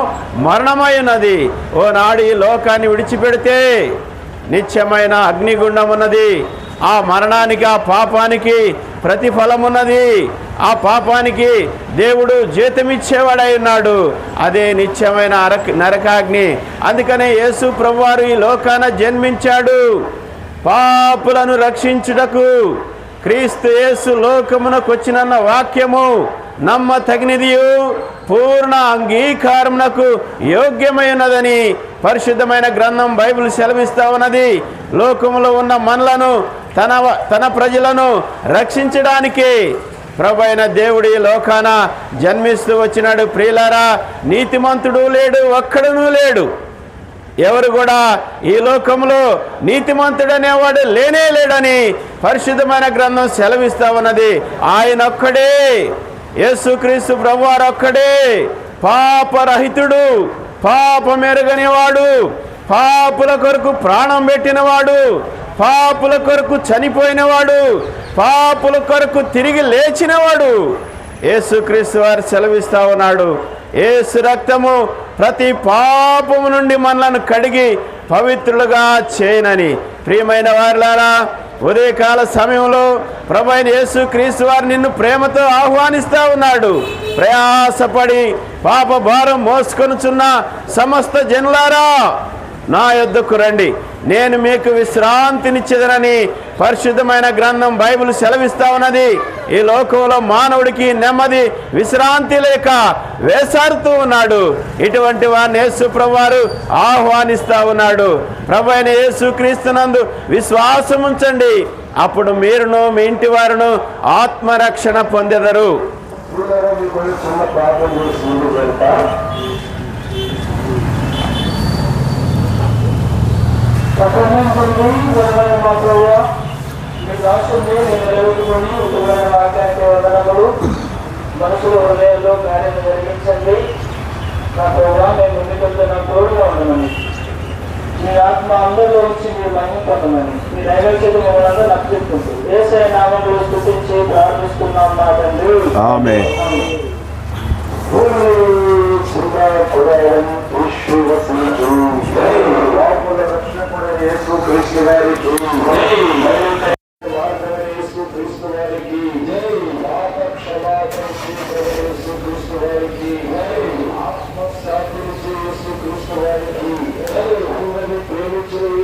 మరణమై ఉన్నది. ఓనాడు ఈ లోకాన్ని విడిచిపెడితే నిత్యమైన అగ్నిగుండం ఉన్నది. ఆ మరణానికి, ఆ పాపానికి ప్రతిఫలం ఉన్నది. ఆ పాపానికి దేవుడు జీతమిచ్చేవాడై ఉన్నాడు, అదే నిత్యమైన నరకాగ్ని. అందుకనే యేసు ప్రభువారు ఈ లోకాన జన్మించాడు పాపులను రక్షించుటకు. క్రీస్తు యేసు లోకమునకు వచ్చినన్న వాక్యము నమ్మతగినదియు పూర్ణ అంగీకారమునకు యోగ్యమైనదని పరిశుద్ధమైన గ్రంథం బైబిల్ సెలవిస్తా ఉన్నది. లోకములో ఉన్న మనలను తన ప్రజలను రక్షించడానికి ప్రభువైన దేవుడు ఈ లోకాన జన్మిస్తూ వచ్చినాడు. ప్రియులారా, నీతిమంతుడు లేడు, ఒక్కడునూ లేడు. ఎవరు కూడా ఈ లోకంలో నీతిమంతుడనేవాడు లేనే లేడని పరిశుద్ధమైన గ్రంథం సెలవిస్తా ఉన్నది. ఆయన ఒక్కడే, యేసుక్రీస్తు ప్రభువారు ఒక్కడే పాపరహితుడు, పాపమెరగనివాడు, పాపుల కొరకు ప్రాణం పెట్టినవాడు, పాపుల కొరకు చనిపోయినవాడు, పాపుల కొరకు తిరిగి లేచినవాడు యేసుక్రీస్తు వారు సెలవిస్తా ఉన్నాడు. యేసు రక్తము ప్రతి పాపము నుండి మనలను కడిగి పవిత్రులుగా చేయనని. ప్రియమైన వారిలారా, ఉదయకాల సమయంలో ప్రభువైన యేసుక్రీస్తు వారు నిన్ను ప్రేమతో ఆహ్వానిస్తా ఉన్నాడు. ప్రయాసపడి పాప భారం మోసుకొనుచున్న సమస్త జనులారా, నా యొద్దకు రండి, నేను మీకు విశ్రాంతినిచ్చేదనని పరిశుద్ధమైన గ్రంథం బైబిల్ సెలవిస్తా ఉన్నది. ఈ లోకంలో మానవుడికి నెమ్మది, విశ్రాంతి లేక వేసారుతూ ఉన్నాడు. ఇటువంటి వారిని యేసు ప్రభువారు ఆహ్వానిస్తా ఉన్నాడు. ప్రభువైన యేసుక్రీస్తునందు విశ్వాసం ఉంచండి, అప్పుడు మీరును మీ ఇంటి వారును ఆత్మరక్షణ పొందెదరు. మనసులో హృదయంలో కార్యం జరిగించండి. నా ప్రభావ నేను ముందుకెళ్తే నా తోడుగా ఉండమని, మీ ఆత్మ అందరిలో వచ్చి మీరు మహిమ పొందమని మీ నైవేద్యం మమ్మల్ని నచ్చుకుంటూ యేసయ్య నామములో స్తుతించి ప్రార్థిస్తున్నాం మా తండ్రి. ఆమేన్.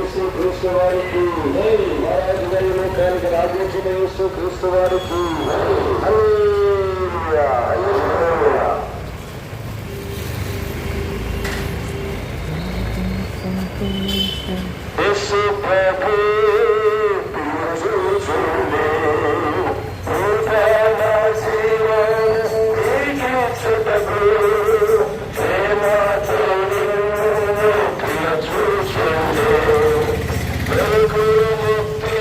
యేసుక్రీస్తు వారికి యేసుక్రీస్తు వారికి యేసు ప్రభు ముక్తి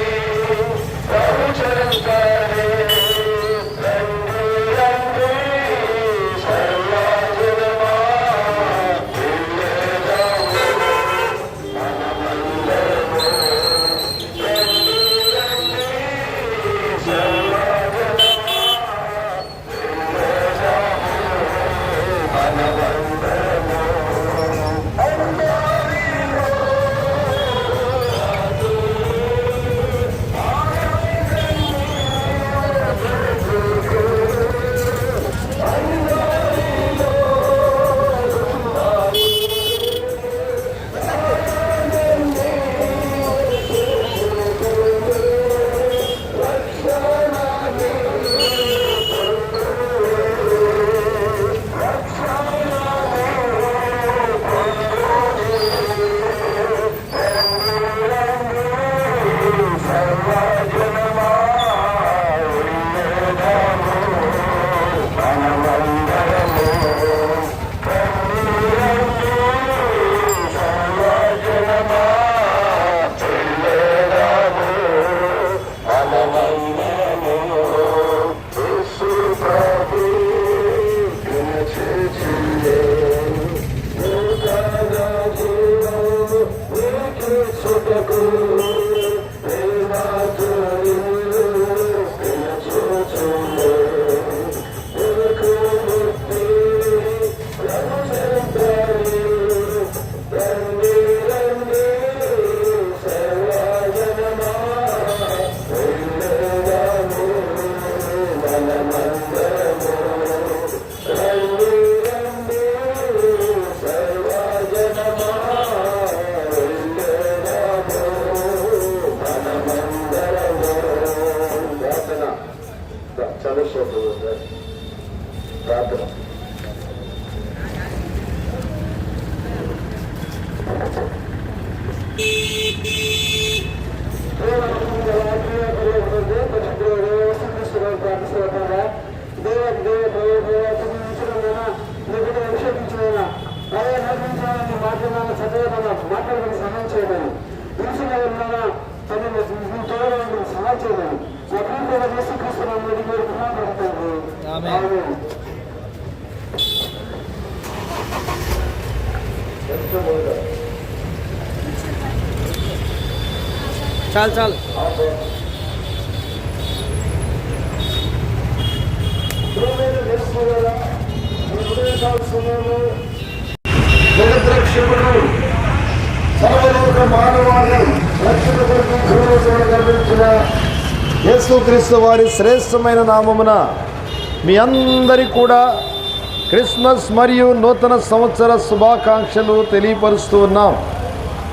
చంద్రశేఖర్ ప్రార్థన. మాట్లాడడానికి సహాయం చేయమని దిశగా ఉన్నారా సహాయం చేయమని చాలు చాలు జగద్రక్షకుడు సర్వలోక మానవాళి రక్షణ కొరకు భూలోకమును కల్పించిన యేసుక్రీస్తు వారి శ్రేష్టమైన నామమున మీ అందరికీ కూడా క్రిస్మస్ మరియు నూతన సంవత్సర శుభాకాంక్షలు తెలియపరుస్తూ ఉన్నాం.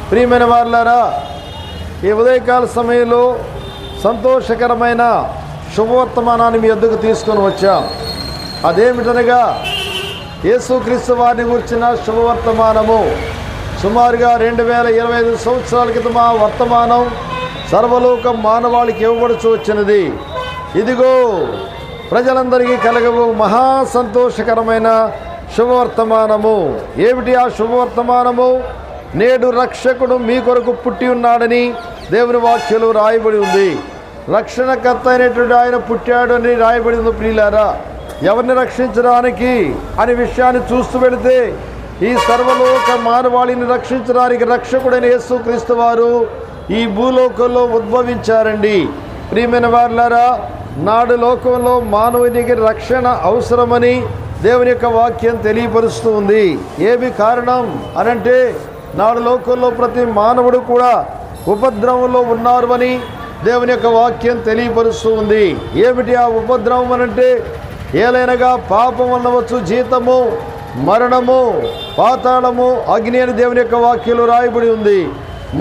ప్రియమైన వారులారా, ఈ ఉదయకాల సమయంలో సంతోషకరమైన శుభవర్తమానాన్ని మీ వద్దకు తీసుకొని వచ్చాం. అదేమిటనగా యేసుక్రీస్తు వారిని గురించిన శుభవర్తమానము. సుమారుగా 2025 సంవత్సరాల క్రితం ఆ వర్తమానం సర్వలోక మానవాళికి ఇవ్వబడుచు వచ్చినది. ఇదిగో ప్రజలందరికీ కలగవు మహా సంతోషకరమైన శుభవర్తమానము. ఏమిటి ఆ శుభవర్తమానము? నేడు రక్షకుడు మీ కొరకు పుట్టి ఉన్నాడని దేవుని వాక్యంలో రాయబడి ఉంది. రక్షణకర్త అయినటువంటి ఆయన పుట్టాడు అని రాయబడి ఉంది. ప్రియులారా, ఎవరిని రక్షించడానికి అనే విషయాన్ని చూస్తూ వెళితే ఈ సర్వలోక మానవాళిని రక్షించడానికి రక్షకుడైన యేసుక్రీస్తు వారు ఈ భూలోకంలో ఉద్భవించారండి. ప్రియమైన వారులారా, నాడు లోకంలో మానవునికి రక్షణ అవసరమని దేవుని యొక్క వాక్యం తెలియపరుస్తూ ఉంది. ఏమి కారణం అనంటే నాడు లోకంలో ప్రతి మానవుడు కూడా ఉపద్రవంలో ఉన్నారు అని దేవుని యొక్క వాక్యం తెలియపరుస్తూ ఉంది. ఏమిటి ఆ ఉపద్రవం అనంటే ఏలైనగా పాపం వల్లవచ్చు జీతము మరణము, పాతాళము, అగ్ని అని దేవుని యొక్క వాక్యంలో రాయబడి ఉంది.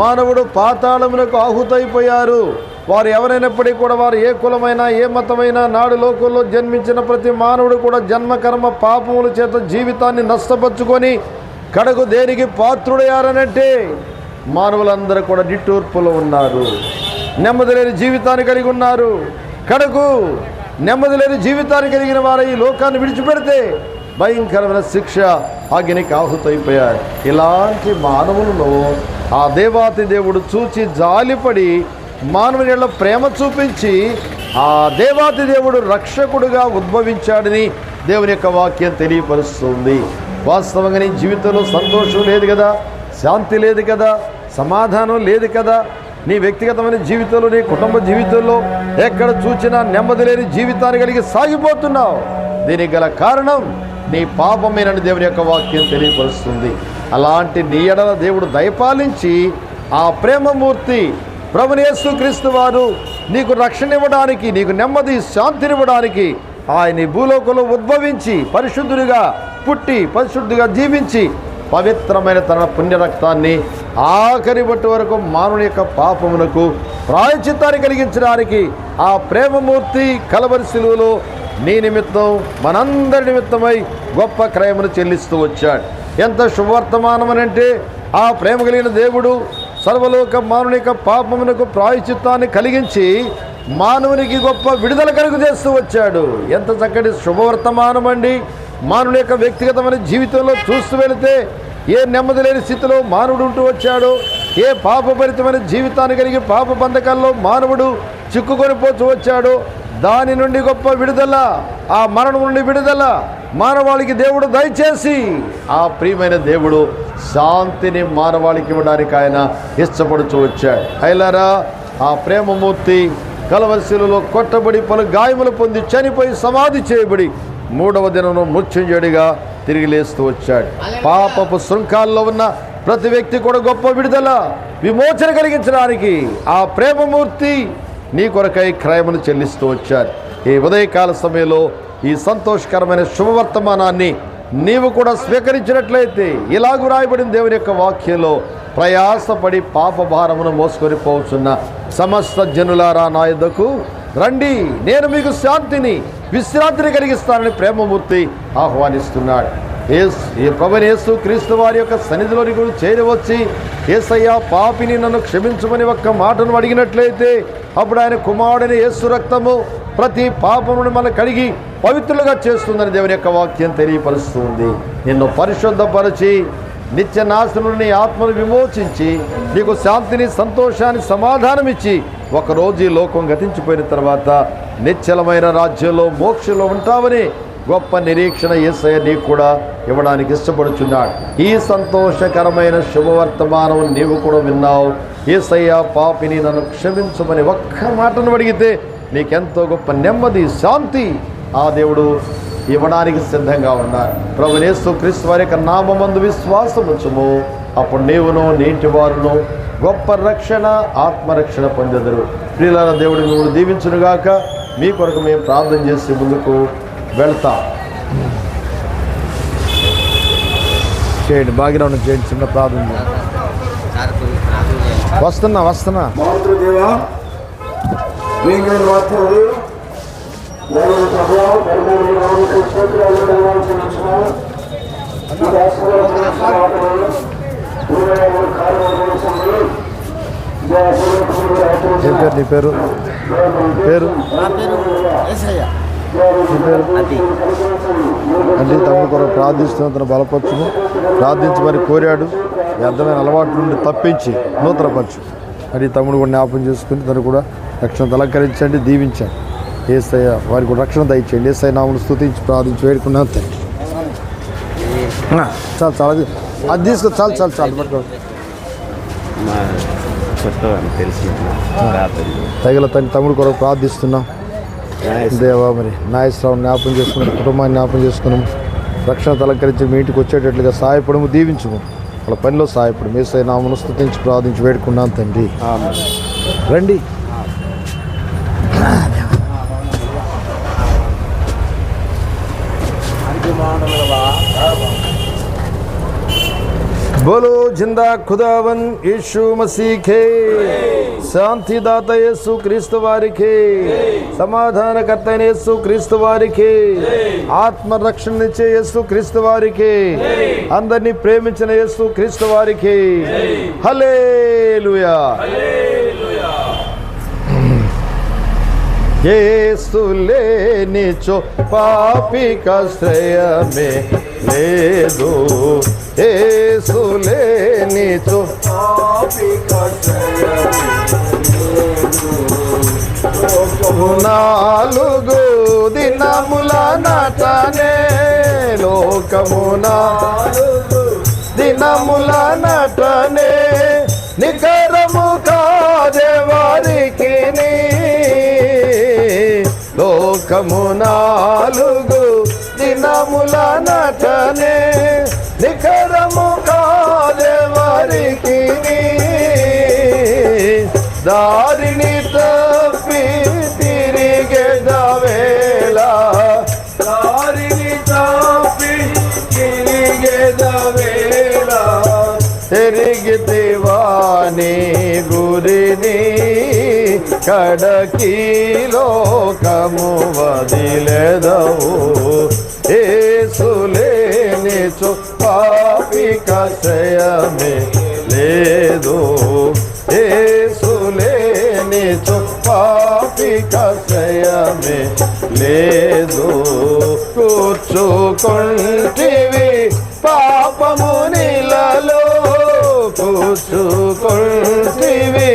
మానవుడు పాతాళమునకు ఆహుతైపోయారు. వారు ఎవరైనప్పటికీ కూడా, వారు ఏ కులమైనా ఏ మతమైనా, నాడు లోకంలో జన్మించిన ప్రతి మానవుడు కూడా జన్మకర్మ పాపముల చేత జీవితాన్ని నష్టపరుచుకొని కడకు దేనికి పాత్రుడయ్యారనంటే మానవులందరూ కూడా నిట్టూర్పులో ఉన్నారు. నెమ్మది లేని జీవితాన్ని కలిగి ఉన్నారు. కడకు నెమ్మది లేని జీవితాన్ని కలిగిన వారు ఈ లోకాన్ని విడిచిపెడితే భయంకరమైన శిక్ష అగ్నికి ఆహుతైపోయారు. ఇలాంటి మానవులను ఆ దేవాతి దేవుడు చూచి జాలిపడి మానవుని యెడల ప్రేమ చూపించి ఆ దేవాతి దేవుడు రక్షకుడుగా ఉద్భవించాడని దేవుని యొక్క వాక్యం తెలియపరుస్తుంది. వాస్తవంగా నీ జీవితంలో సంతోషం లేదు కదా, శాంతి లేదు కదా, సమాధానం లేదు కదా. నీ వ్యక్తిగతమైన జీవితంలో, నీ కుటుంబ జీవితంలో ఎక్కడ చూసినా నెమ్మది లేని జీవితాన్ని కలిగి సాగిపోతున్నావు. దీనికి గల కారణం నీ పాపమేనని దేవుని యొక్క వాక్యం తెలియపరుస్తుంది. అలాంటి నీ ఎడల దేవుడు దయపాలించి ఆ ప్రేమమూర్తి ప్రభువైన యేసుక్రీస్తు వారు నీకు రక్షణ ఇవ్వడానికి, నీకు నెమ్మది శాంతినివ్వడానికి ఆయన భూలోకంలో ఉద్భవించి పరిశుద్ధుడిగా పుట్టి పరిశుద్ధిగా జీవించి పవిత్రమైన తన పుణ్యరక్తాన్ని ఆఖరి బట్టి వరకు మానవుని యొక్క పాపమునకు ప్రాయశ్చిత్తాన్ని కలిగించడానికి ఆ ప్రేమమూర్తి కలవరి శిలువలో నీ నిమిత్తం మనందరి నిమిత్తమై గొప్ప క్రయమును చెల్లిస్తూ వచ్చాడు. ఎంత శుభవర్తమానం అనంటే ఆ ప్రేమ కలిగిన దేవుడు సర్వలోక మానవుని యొక్క పాపమునకు ప్రాయశ్చిత్తాన్ని కలిగించి మానవునికి గొప్ప విడుదల కలుగు చేస్తూ వచ్చాడు. ఎంత చక్కటి శుభవర్తమానం అండి. మానవుని యొక్క వ్యక్తిగతమైన జీవితంలో చూస్తూ వెళితే ఏ నెమ్మది లేని స్థితిలో మానవుడు ఉంటూ వచ్చాడో, ఏ పాపభరితమైన జీవితాన్ని కలిగి పాప బంధకాల్లో మానవుడు చిక్కుకొని పోతూ వచ్చాడో దాని నుండి గొప్ప విడుదల, ఆ మరణం నుండి విడుదల మానవాళికి దేవుడు దయచేసి ఆ ప్రియమైన దేవుడు శాంతిని మానవాళికి ఇవ్వడానికి ఆయన ఇష్టపడుతూ వచ్చాడు. అయిలారా, ఆ ప్రేమమూర్తి కలవరి శిలువలో కొట్టబడి పలు గాయములు పొంది చనిపోయి సమాధి చేయబడి 3వ దినమున మృత్యుంజయుడిగా తిరిగి లేస్తూ వచ్చాడు. పాపపు శృంఖాల్లో ఉన్న ప్రతి వ్యక్తి కూడా గొప్ప విడుదల విమోచన కలిగించడానికి ఆ ప్రేమమూర్తి నీ కొరకై క్రయమును చెల్లిస్తూ వచ్చారు. ఈ ఉదయకాల సమయంలో ఈ సంతోషకరమైన శుభవర్తమానాన్ని నీవు కూడా స్వీకరించినట్లయితే ఇలాగూ రాయబడిన దేవుని యొక్క వాక్యంలో, ప్రయాసపడి పాప భారమును మోసుకొని పోతున్న సమస్త జనులారా నా యొద్దకు రండి, నేను మీకు శాంతిని, విశ్రాంతిని కలిగిస్తానని ప్రేమమూర్తి ఆహ్వానిస్తున్నాడు. ప్రభువైన యేసు క్రీస్తు వారి యొక్క సన్నిధిలోని కూడా చేరవచ్చి, యేసయ్యా పాపిని నన్ను క్షమించమని ఒక్క మాటను అడిగినట్లయితే అప్పుడు ఆయన కుమారుడైన యేసు రక్తము ప్రతి పాపమును మనం కడిగి పవిత్రులుగా చేస్తుందని దేవుని యొక్క వాక్యం తెలియపరుస్తుంది. నిన్ను పరిశుద్ధపరిచి నిత్య నాశనం నీ ఆత్మను విమోచించి నీకు శాంతిని, సంతోషాన్ని, సమాధానం ఇచ్చి ఒకరోజు ఈ లోకం గతించిపోయిన తర్వాత నిశ్చలమైన రాజ్యంలో మోక్షంలో ఉంటావని గొప్ప నిరీక్షణ యేసయ్య నీకు కూడా ఇవ్వడానికి ఇష్టపడుచున్నాడు. ఈ సంతోషకరమైన శుభవర్తమానం నీవు కూడా విన్నావు. యేసయ్య పాపిని నన్ను క్షమించమని ఒక్క మాటను అడిగితే నీకెంతో గొప్ప నెమ్మది, శాంతి ఆ దేవుడు ఇవ్వడానికి సిద్ధంగా ఉన్నారు. ప్రభువైన యేసు క్రీస్తు వారి యొక్క నామమందు విశ్వాసం ఉంచుము, అప్పుడు నీవును నీటి వారును గొప్ప రక్షణ, ఆత్మరక్షణ పొందెదరు. ప్రియులారా, దేవుడు మిమ్మల్ని దీవించునుగాక. మీ కొరకు మేము ప్రార్థన చేసి ముందుకు వెళ్తాం. చేయండి, భాగ్యరావును చేయండి, చిన్న ప్రార్థన వస్తున్నా. మాతృదేవా, మీకు మాత్రమే నీ పేరు అంటే తమ్ముడు కొరకు ప్రార్థిస్తున్న తను బలపరచును, ప్రార్థించి మరి కోరాడు. వ్యర్థమైన అలవాటు నుండి తప్పించి నూతనపరచు అని తమ్ముడు కూడా జ్ఞాపకం చేసుకుని తను కూడా రక్షణ అలంకరించండి, దీవించండి. యేసయ్య వారికి కూడా రక్షణ దయచేయండి. యేసయ్య నామమును స్తుతించి ప్రార్థించి వేడుకున్నాను. చాలా అది తీసుకో, చాలు పట్టుకో. తగిల తమ్ముడు కొరకు ప్రార్థిస్తున్నాం. దేవా, మరి నాయస్రావుని జ్ఞాపకం చేసుకున్నాం, కుటుంబాన్ని జ్ఞాపకం చేసుకున్నాం. రక్షణ అలంకరించి మీ ఇంటికి వచ్చేటట్లుగా సహాయపడము, దీవించము, వాళ్ళ పనిలో సహాయపడము. యేసయ్య నామమును స్తుతించి ప్రార్థించి వేడుకున్నాను తండ్రి. రండి. बोलो जिंदा खुदावन यीशु मसीह के, शांतिदाता యేసు క్రీస్తు వారికి, సమాధానకర్త యేసు క్రీస్తు వారికి, ఆత్మరక్షణనిచ్చే యేసు క్రీస్తు వారికి, అందరినీ ప్రేమించిన యేసు క్రీస్తు వారికి హల్లెలూయా. యేసు లేనిచో పాపికాశ్రయమే లేదు, యేసు లేనిచో నాలుగు దినముల నటనే లోకమున, దినముల నటనే నికరము కాదే వారికి, లోకము నాలుగు దినముల నటనే నికరము కాదే వారికి, దారిని తప్పి తిరిగేదవేళ, దారిని తప్పి తిరిగేదవేళ, తిరిగితివా నీ గురిని, కడకి లోకము వదిలేదవు, యేసు లేనిచో పాపికాశ్రయమే లేదు, యేసు లేనిచో పాపికాశ్రయమే లేదు. కూర్చుకొంటివి పాపము నీలలో, కూర్చుకొంటివి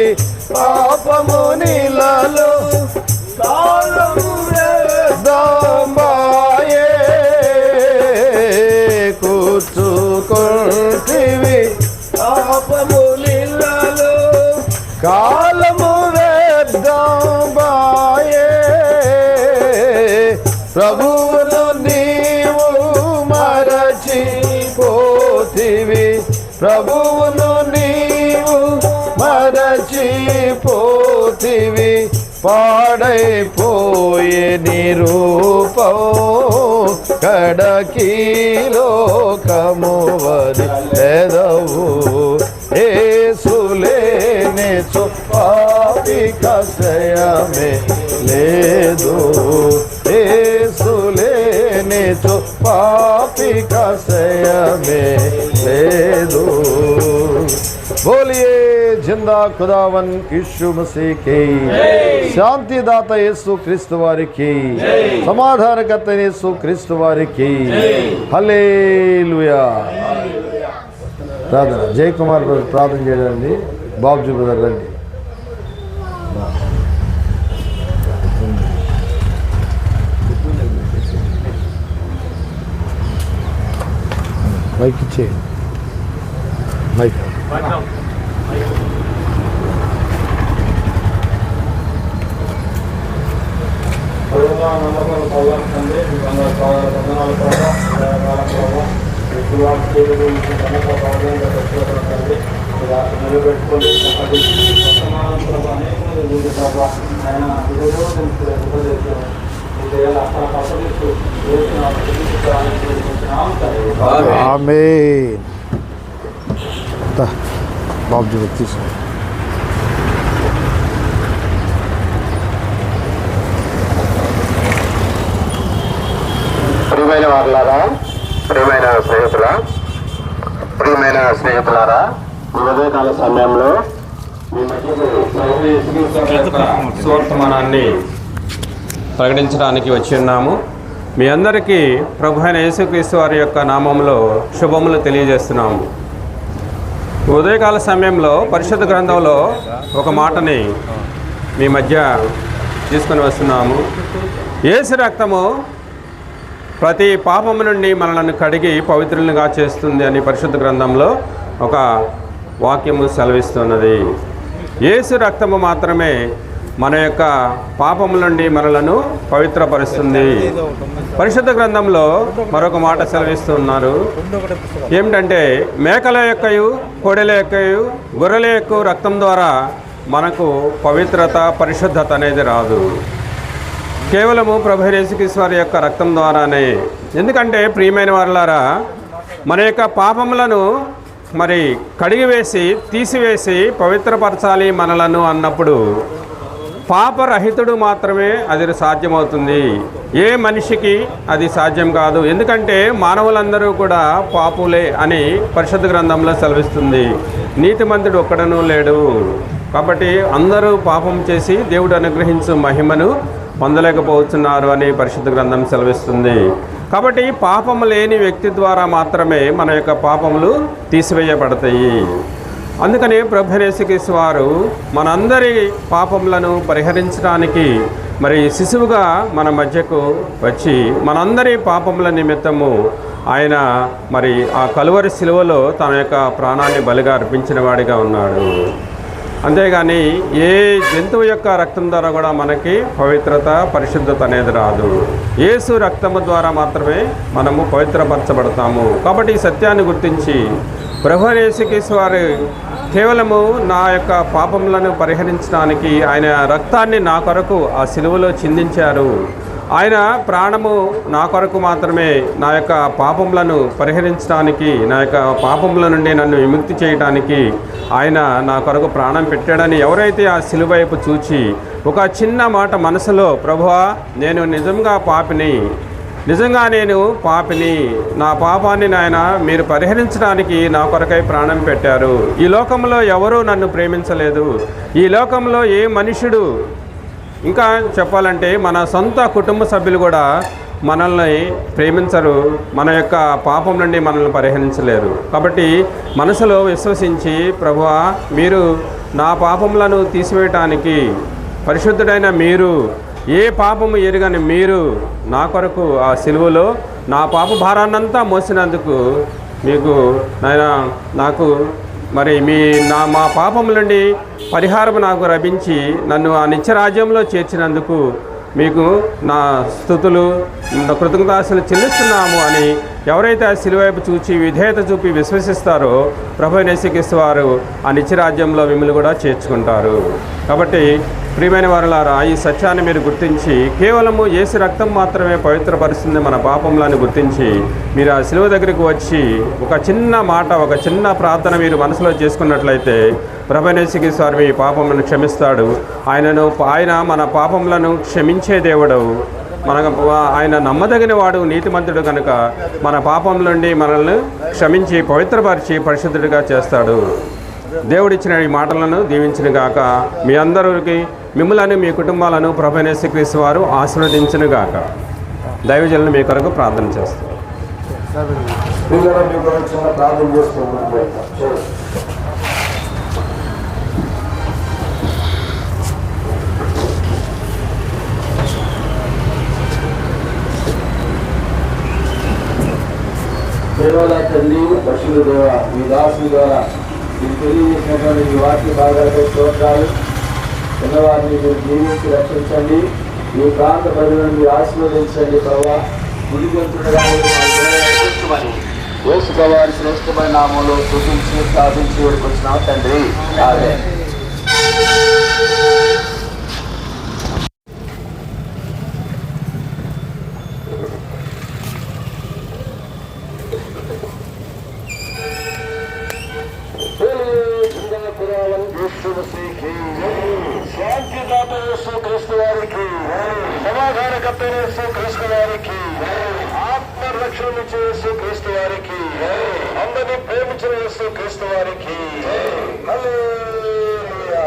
పాపము నీలలో, కాలము వేదాంబాయే, కూర్చుకొంటివి పాపము నీలలో, కాలము వేదాంబాయే. ప్రభువును నీవు మరచిపోతివి, ప్రభువును నీవు మరచిపోతివి, పాడైపోయే నిరూపం, కడకి లోకము వదిలేదవు, యేసు లేనిచో పాపికాశ్రయమే లేదు, యేసు లేనిచో పాపికాశ్రయమే లేదు. बोलिए जिंदा खुदावन यीशु मसीह की, శాంతిదాత యేసు క్రీస్తు వారికి, సమాధానకర్త యేసు క్రీస్తు వారికి హల్లెలూయా. ప్రార్థన జయ్ కుమార్ బ్రదర్ ప్రార్థన చేయండి. బాబుజీ బ్రదర్ రండి. మైక్ ఇచ్చేయండి. మైక్ ఆమేన్. బాబుజీ తీసుకో. ప్రియమైన వారులారా, ప్రియమైన స్నేహితులారా, ఈ ఉదయకాల సమయంలో మీ మధ్యకు సువర్తమానాన్ని ప్రకటించడానికి వచ్చి ఉన్నాము. మీ అందరికీ ప్రభు అయిన యేసుక్రీస్తు వారి యొక్క నామంలో శుభములు తెలియజేస్తున్నాము. ఉదయకాల సమయంలో పరిశుద్ధ గ్రంథంలో ఒక మాటని మీ మధ్య తీసుకొని వస్తున్నాము. యేసు రక్తము ప్రతి పాపము నుండి మనలను కడిగి పవిత్రులుగా చేస్తుంది అని పరిశుద్ధ గ్రంథంలో ఒక వాక్యము సెలవిస్తున్నది. యేసు రక్తము మాత్రమే మన యొక్క పాపముల నుండి మనలను పవిత్రపరుస్తుంది. పరిశుద్ధ గ్రంథంలో మరొక మాట సెలవిస్తున్నారు. ఏమిటంటే మేకల యొక్కయు, కోడెల యొక్కయు, గొర్రెల యొక్క రక్తం ద్వారా మనకు పవిత్రత, పరిశుద్ధత అనేది రాదు. కేవలము ప్రభు యేసుక్రీస్తు వారి యొక్క రక్తం ద్వారానే. ఎందుకంటే ప్రియమైన వారులారా, మన యొక్క పాపములను మరి కడిగివేసి తీసివేసి పవిత్రపరచాలి మనలను అన్నప్పుడు పాపరహితుడు మాత్రమే అది సాధ్యమవుతుంది. ఏ మనిషికి అది సాధ్యం కాదు. ఎందుకంటే మానవులందరూ కూడా పాపులే అని పరిశుద్ధ గ్రంథంలో సెలవిస్తుంది. నీతిమంతుడు ఒక్కడనూ లేడు. కాబట్టి అందరూ పాపం చేసి దేవుడు అనుగ్రహించు మహిమను పొందలేకపోతున్నారు అని పరిశుద్ధ గ్రంథం సెలవిస్తుంది. కాబట్టి పాపము లేని వ్యక్తి ద్వారా మాత్రమే మన యొక్క పాపములు తీసివేయబడతాయి. అందుకని ప్రభు యేసుక్రీస్తు వారు మనందరి పాపములను పరిహరించడానికి మరి శిశువుగా మన మధ్యకు వచ్చి మనందరి పాపముల నిమిత్తము ఆయన మరి ఆ కలువరి శిలువలో తన యొక్క ప్రాణాన్ని బలిగా అర్పించిన వాడిగా ఉన్నాడు. అంతేగాని ఏ జంతువు యొక్క రక్తం ద్వారా కూడా మనకి పవిత్రత, పరిశుద్ధత అనేది రాదు. యేసు రక్తము ద్వారా మాత్రమే మనము పవిత్రపరచబడతాము. కాబట్టి ఈ సత్యాన్ని గుర్తించి ప్రభు యేసుక్రీస్తు వారు కేవలము నా యొక్క పాపములను పరిహరించడానికి ఆయన రక్తాన్ని నా కొరకు ఆ శిలువలో చిందించారు. ఆయన ప్రాణము నా కొరకు మాత్రమే నా యొక్క పాపములను పరిహరించడానికి, నా యొక్క పాపముల నుండి నన్ను విముక్తి చేయడానికి ఆయన నా కొరకు ప్రాణం పెట్టాడని ఎవరైతే ఆ శిలువ వైపు చూచి ఒక చిన్న మాట మనసులో, ప్రభువా నేను నిజంగా పాపిని, నా పాపాన్ని నాయన మీరు పరిహరించడానికి నా కొరకై ప్రాణం పెట్టారు. ఈ లోకంలో ఎవరూ నన్ను ప్రేమించలేదు. ఈ లోకంలో ఏ మనుషుడు, ఇంకా చెప్పాలంటే మన సొంత కుటుంబ సభ్యులు కూడా మనల్ని ప్రేమించరు, మన యొక్క పాపం నుండి మనల్ని పరిహరించలేరు. కాబట్టి మనసులో విశ్వసించి, ప్రభువా మీరు నా పాపములను తీసివేయటానికి పరిశుద్ధుడైన మీరు, ఏ పాపము ఎరుగని మీరు నా కొరకు ఆ శిలువలో నా పాప భారాన్నంతా మోసినందుకు మీకు నాకు మరి మా పాపముల నుండి పరిహారం నాకు లభించి నన్ను ఆ నిత్యరాజ్యంలో చేర్చినందుకు మీకు నా స్తుతులు, కృతజ్ఞతాస్తులు చెల్లిస్తున్నాము అని ఎవరైతే ఆ శిలువ వైపు చూచి విధేయత చూపి విశ్వసిస్తారో ప్రభు యేసుక్రీస్తు వారు ఆ నిత్యరాజ్యంలో మిమ్మల్ని కూడా చేర్చుకుంటారు. కాబట్టి ప్రియమైన వారలారా, ఈ సత్యాన్ని మీరు గుర్తించి కేవలము యేసు రక్తం మాత్రమే పవిత్రపరుస్తుంది మన పాపములను గుర్తించి మీరు ఆ శిలువ దగ్గరికి వచ్చి ఒక చిన్న మాట, ఒక చిన్న ప్రార్థన మీరు మనసులో చేసుకున్నట్లయితే ప్రభువైన యేసుక్రీస్తు వారు మీ పాపములను క్షమిస్తాడు. ఆయన మన పాపములను క్షమించే దేవుడు. ఆయన నమ్మదగిన వాడు, నీతిమంతుడు కనుక మన పాపం నుండి మనల్ని క్షమించి పవిత్రపరిచి పరిశుద్ధుడిగా చేస్తాడు. దేవుడిచ్చిన ఈ మాటలను దీవించిన గాక. మీ అందరికి, మిమ్మల్ని, మీ కుటుంబాలను ప్రభువైన యేసుక్రీస్తు వారు ఆశీర్వదించును గాక. దైవజనులు మీ కొరకు ప్రార్థన చేస్తారు. దేవాల తండ్రి, పశువుల దేవ, మీ దాసుల ద్వారా మీరు తెలియజేసినటువంటి మీ వాక్య భాగాలపై స్తోత్రాలు. చిన్నవారిని మీరు జీవించి రక్షించండి. మీ ప్రాంత ప్రజలను మీరు ఆశీర్వదించండి. ప్రభావ యేసు వారి శ్రేష్టమైన నామంలో స్తుతించి ప్రార్థించి వేడుకొచ్చినాం తండ్రి. ఆమేన్. శాంతిదాత యేసు క్రీస్తు వారికి, సమాధానకర్త యేసు క్రీస్తు వారికి, ఆత్మరక్షణించే యేసు క్రీస్తు వారికి, అందరినీ ప్రేమించిన యేసు క్రీస్తు వారికి హల్లెలూయా.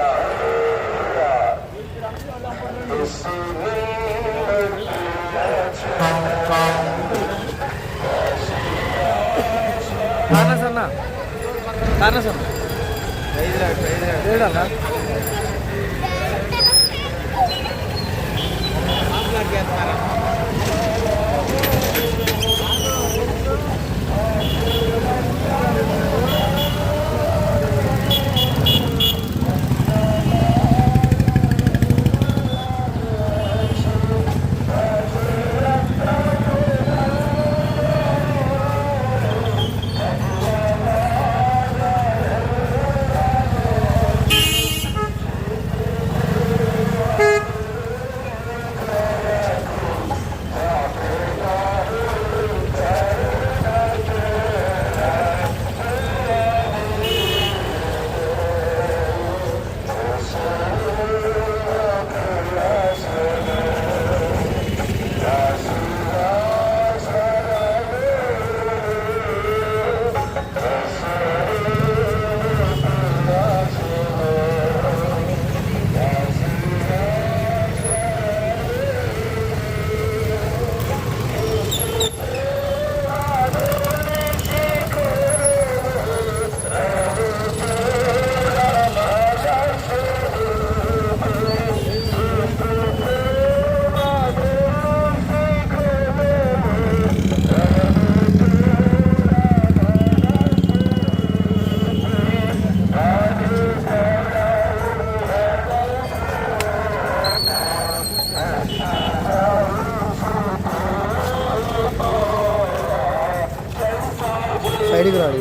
సైడ్కి రాడు.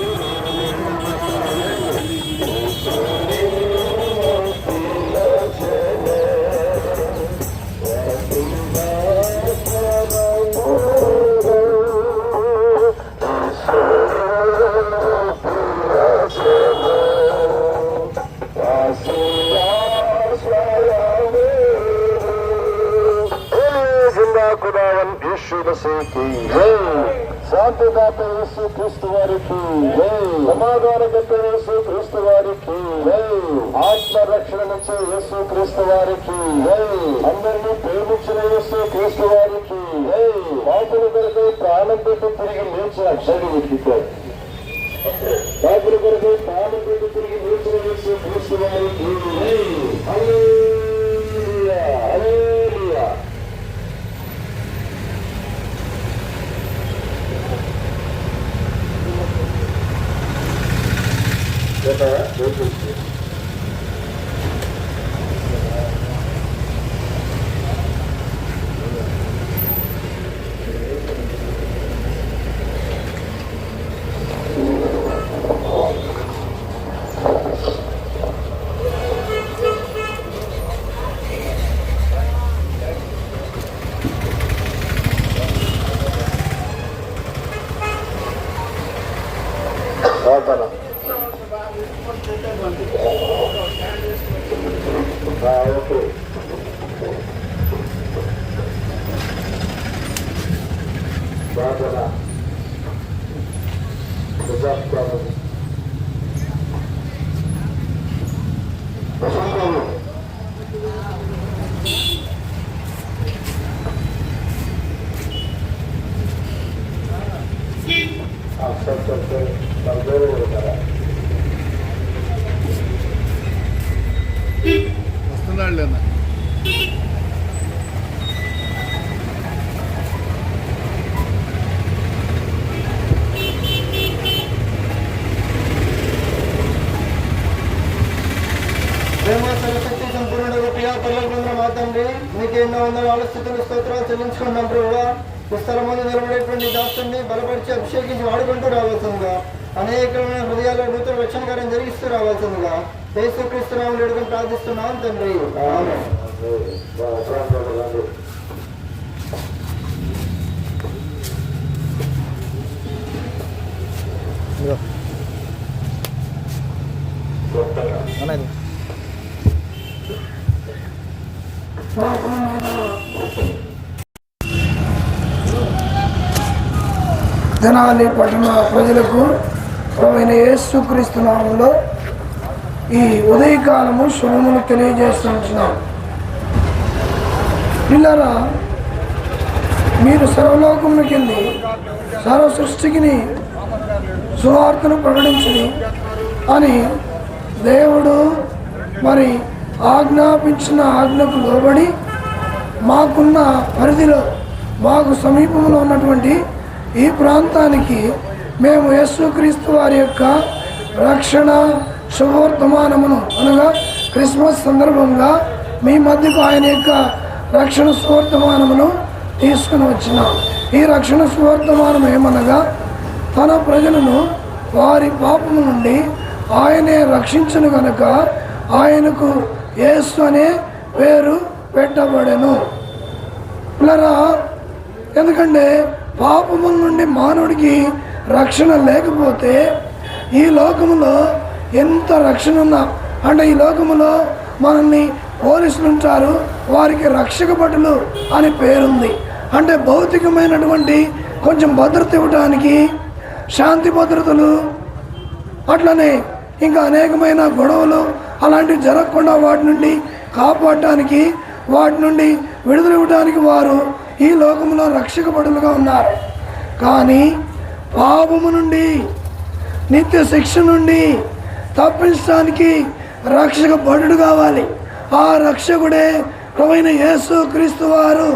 శాంతిదాత యేసు క్రీస్తు వారికి, సమాధానకర్త యేసు క్రీస్తు వారికి, ఆత్మరక్షణనిచ్చే యేసు క్రీస్తు వారికి, అందరినీ ప్రేమించిన యేసు క్రీస్తు వారికి, పాపుల కొరకై ప్రాణం పెట్టి తిరిగి లేచిన పాపుల కొరకై ప్రాణం పెట్టి తిరిగి లేచిన యేసు క్రీస్తు వారికి హల్లెలూయా, హల్లెలూయా. ప్రార్థన. ఓకే. ప్రార్థన. వస్తున్నాడు లేనా? ప్రేమ సర్వశక్తి సంపూర్ణుడు ప్రియ పరలోకమందున మా తండ్రి, నీకు ఎన్నో వందల స్థుతులు స్తోత్రాలు చెల్లించుకున్నాం ప్రభువా. ఈ స్థలం ముందు నిలబడేటువంటి దాసుని బలపరిచి అభిషేకించి వాడుకుంటూ రావాల్సిందిగా, అనేకమైన హృదయాల్లో నూతన రక్షణ కార్యం జరిగిస్తూ రావాల్సిందిగా యేసుక్రీస్తు నామములో వేడుకొని ప్రార్థిస్తున్నాం తండ్రి. ఆమేన్. తెనాలి పట్టణ ప్రజలకు ప్రభువైన యేసుక్రీస్తు నామములో ఈ ఉదయకాలము శుభములు తెలియజేస్తున్నాం. పిల్లరా, మీరు సర్వలోకములకు వెళ్ళి సర్వ సృష్టికి సువార్తను ప్రకటించని అని దేవుడు మరి ఆజ్ఞాపించిన ఆజ్ఞకు లోబడి మాకున్న పరిధిలో మాకు సమీపంలో ఉన్నటువంటి ఈ ప్రాంతానికి మేము యేసుక్రీస్తు వారి యొక్క రక్షణ శుభవర్తమానమును అనగా క్రిస్మస్ సందర్భంగా మీ మధ్యకు ఆయన యొక్క రక్షణ సువర్తమానమును తీసుకుని వచ్చినాం. ఈ రక్షణ సువర్తమానం ఏమనగా తన ప్రజలను వారి పాపము నుండి ఆయనే రక్షించును గనుక ఆయనకు యేసు అనే పేరు పెట్టబడెను. పిల్లరా, ఎందుకంటే పాపము నుండి మానవుడికి రక్షణ లేకపోతే ఈ లోకములో ఎంత రక్షణ ఉన్నా, అంటే ఈ లోకములో మనల్ని పోలీసులు ఉంటారు, వారికి రక్షక భటులు అని పేరుంది. అంటే భౌతికమైనటువంటి కొంచెం భద్రత ఇవ్వడానికి శాంతి భద్రతలు, అట్లనే ఇంకా అనేకమైన గొడవలు అలాంటివి జరగకుండా వాటి నుండి కాపాడటానికి, వాటి నుండి విడుదల ఇవ్వడానికి వారు ఈ లోకంలో రక్షక భటులుగా ఉన్నారు. కానీ పాపము నుండి నిత్య శిక్ష నుండి తప్పించడానికి రక్షక భటుడు కావాలి. ఆ రక్షకుడే ప్రభువైన యేసుక్రీస్తు వారు.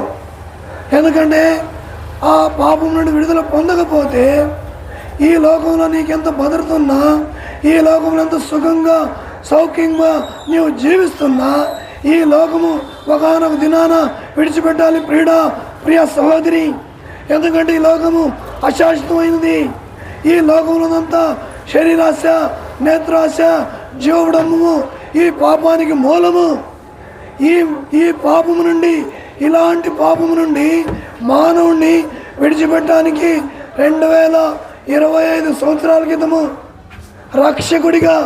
ఎందుకంటే ఆ పాపం నుండి విడుదల పొందకపోతే ఈ లోకంలో నీకెంత భద్రత ఉన్నా, ఈ లోకంలో ఎంత సుఖంగా సౌఖ్యంగా నీవు జీవిస్తున్నా, ఈ లోకము ఒకనొక దినాన విడిచిపెట్టాలి ప్రియ సహోదరి. ఎందుకంటే ఈ లోకము అశాశ్వతమైనది. ఈ లోకంలోనంతా శరీరాశ, నేత్రాశ, జీవడము ఈ పాపానికి మూలము. ఈ పాపము నుండి, ఇలాంటి పాపము నుండి మానవుణ్ణి విడిచిపెట్టడానికి 2025 సంవత్సరాల క్రితము రక్షకుడిగా,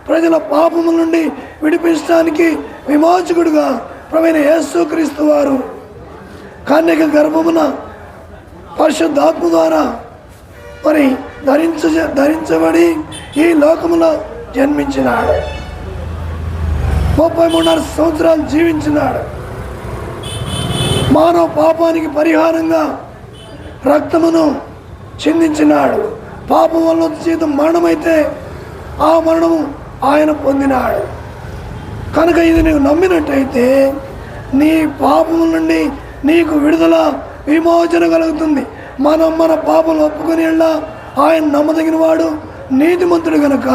ప్రజల పాపముల నుండి విడిపించడానికి విమోచకుడిగా ప్రభువైన యేసుక్రీస్తు వారు కన్యక గర్భమున పరిశుద్ధాత్మ ద్వారా మరి ధరించబడి ఈ లోకములో జన్మించినాడు. 33 సంవత్సరాలు జీవించినాడు. మానవ పాపానికి పరిహారంగా రక్తమును చిందించినాడు. పాపం వల్ల వచ్చే మరణమైతే ఆ మరణము ఆయన పొందినాడు. కనుక ఇది నీవు నమ్మినట్టయితే నీ పాపముల నుండి నీకు విడుదల, విమోచన కలుగుతుంది. మన పాపలు ఒప్పుకొని ఆయన నమ్మదగిన వాడు, నీతిమంతుడు గనుక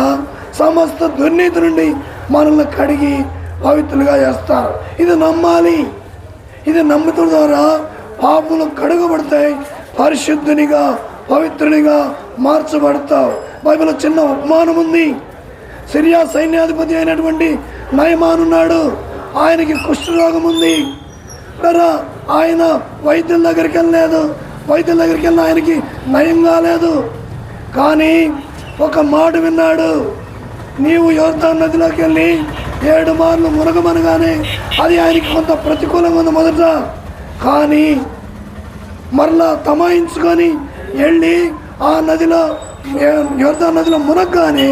సమస్త దుర్నీతి నుండి మనల్ని కడిగి పవిత్రులుగా చేస్తారు. ఇది నమ్మాలి. ఇది నమ్మటం ద్వారా పాపములు కడుగబడతాయి, పరిశుద్ధునిగా పవిత్రునిగా మార్చబడతావు. బైబిల్లో చిన్న ఉపమానం ఉంది. సిరియా సైన్యాధిపతి అయినటువంటి నయమాన్ ఉన్నాడు. ఆయనకి కుష్ఠరోగం ఉంది. ఆయన వైద్యుల దగ్గరికి వెళ్ళలేదు. వైద్యుల దగ్గరికి వెళ్ళిన ఆయనకి నయం కాలేదు. కానీ ఒక మాట విన్నాడు, నీవు యోర్దాను నదిలోకి వెళ్ళి 7 మార్లు మునగమనగానే అది ఆయనకి కొంత ప్రతికూలంగా ఉంది మొదట. కానీ మరలా తమాయించుకొని వెళ్ళి ఆ నదిలో యోర్దాను నదిలో మునగగానే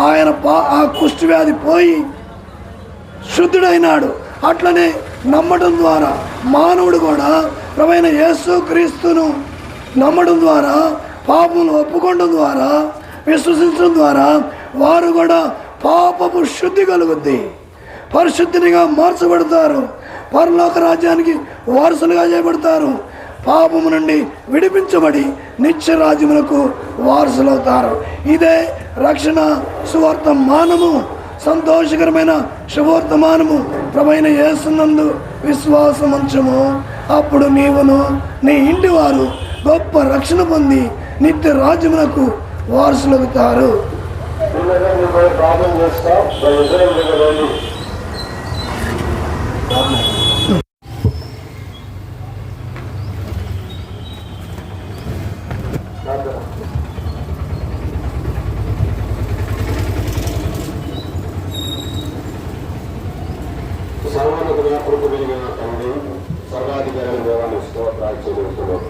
ఆయన ఆ కుష్టి వ్యాధి పోయి శుద్ధుడైనాడు. అట్లనే నమ్మడం ద్వారా మానవుడు కూడా ప్రభువైన యేసు క్రీస్తును నమ్మడం ద్వారా, పాపములు ఒప్పుకోవడం ద్వారా, విశ్వసించడం ద్వారా వారు కూడా పాపపు శుద్ధి కలుగుద్ది, పరిశుద్ధినిగా మార్చబడతారు, పరలోక రాజ్యానికి వారసులుగా చేయబడతారు, పాపము నుండి విడిపించబడి నిత్య రాజ్యములకు వారసులవుతారు. ఇదే రక్షణ సువర్తమానము, సంతోషకరమైన శుభవర్తమానము. ప్రభువైన యేసునందు విశ్వాసముంచుము, అప్పుడు నీవును నీ ఇంటి వారు గొప్ప రక్షణ పొంది నిత్య రాజ్యములకు వారసులవుతారు. ప్రార్థన చేస్తాం. సర్వోన్నతుగా కృప కలిగిన తండ్రి, సర్వాధికారి దేవాన్ని స్తోత్రాలు చెల్లిస్తున్నాం.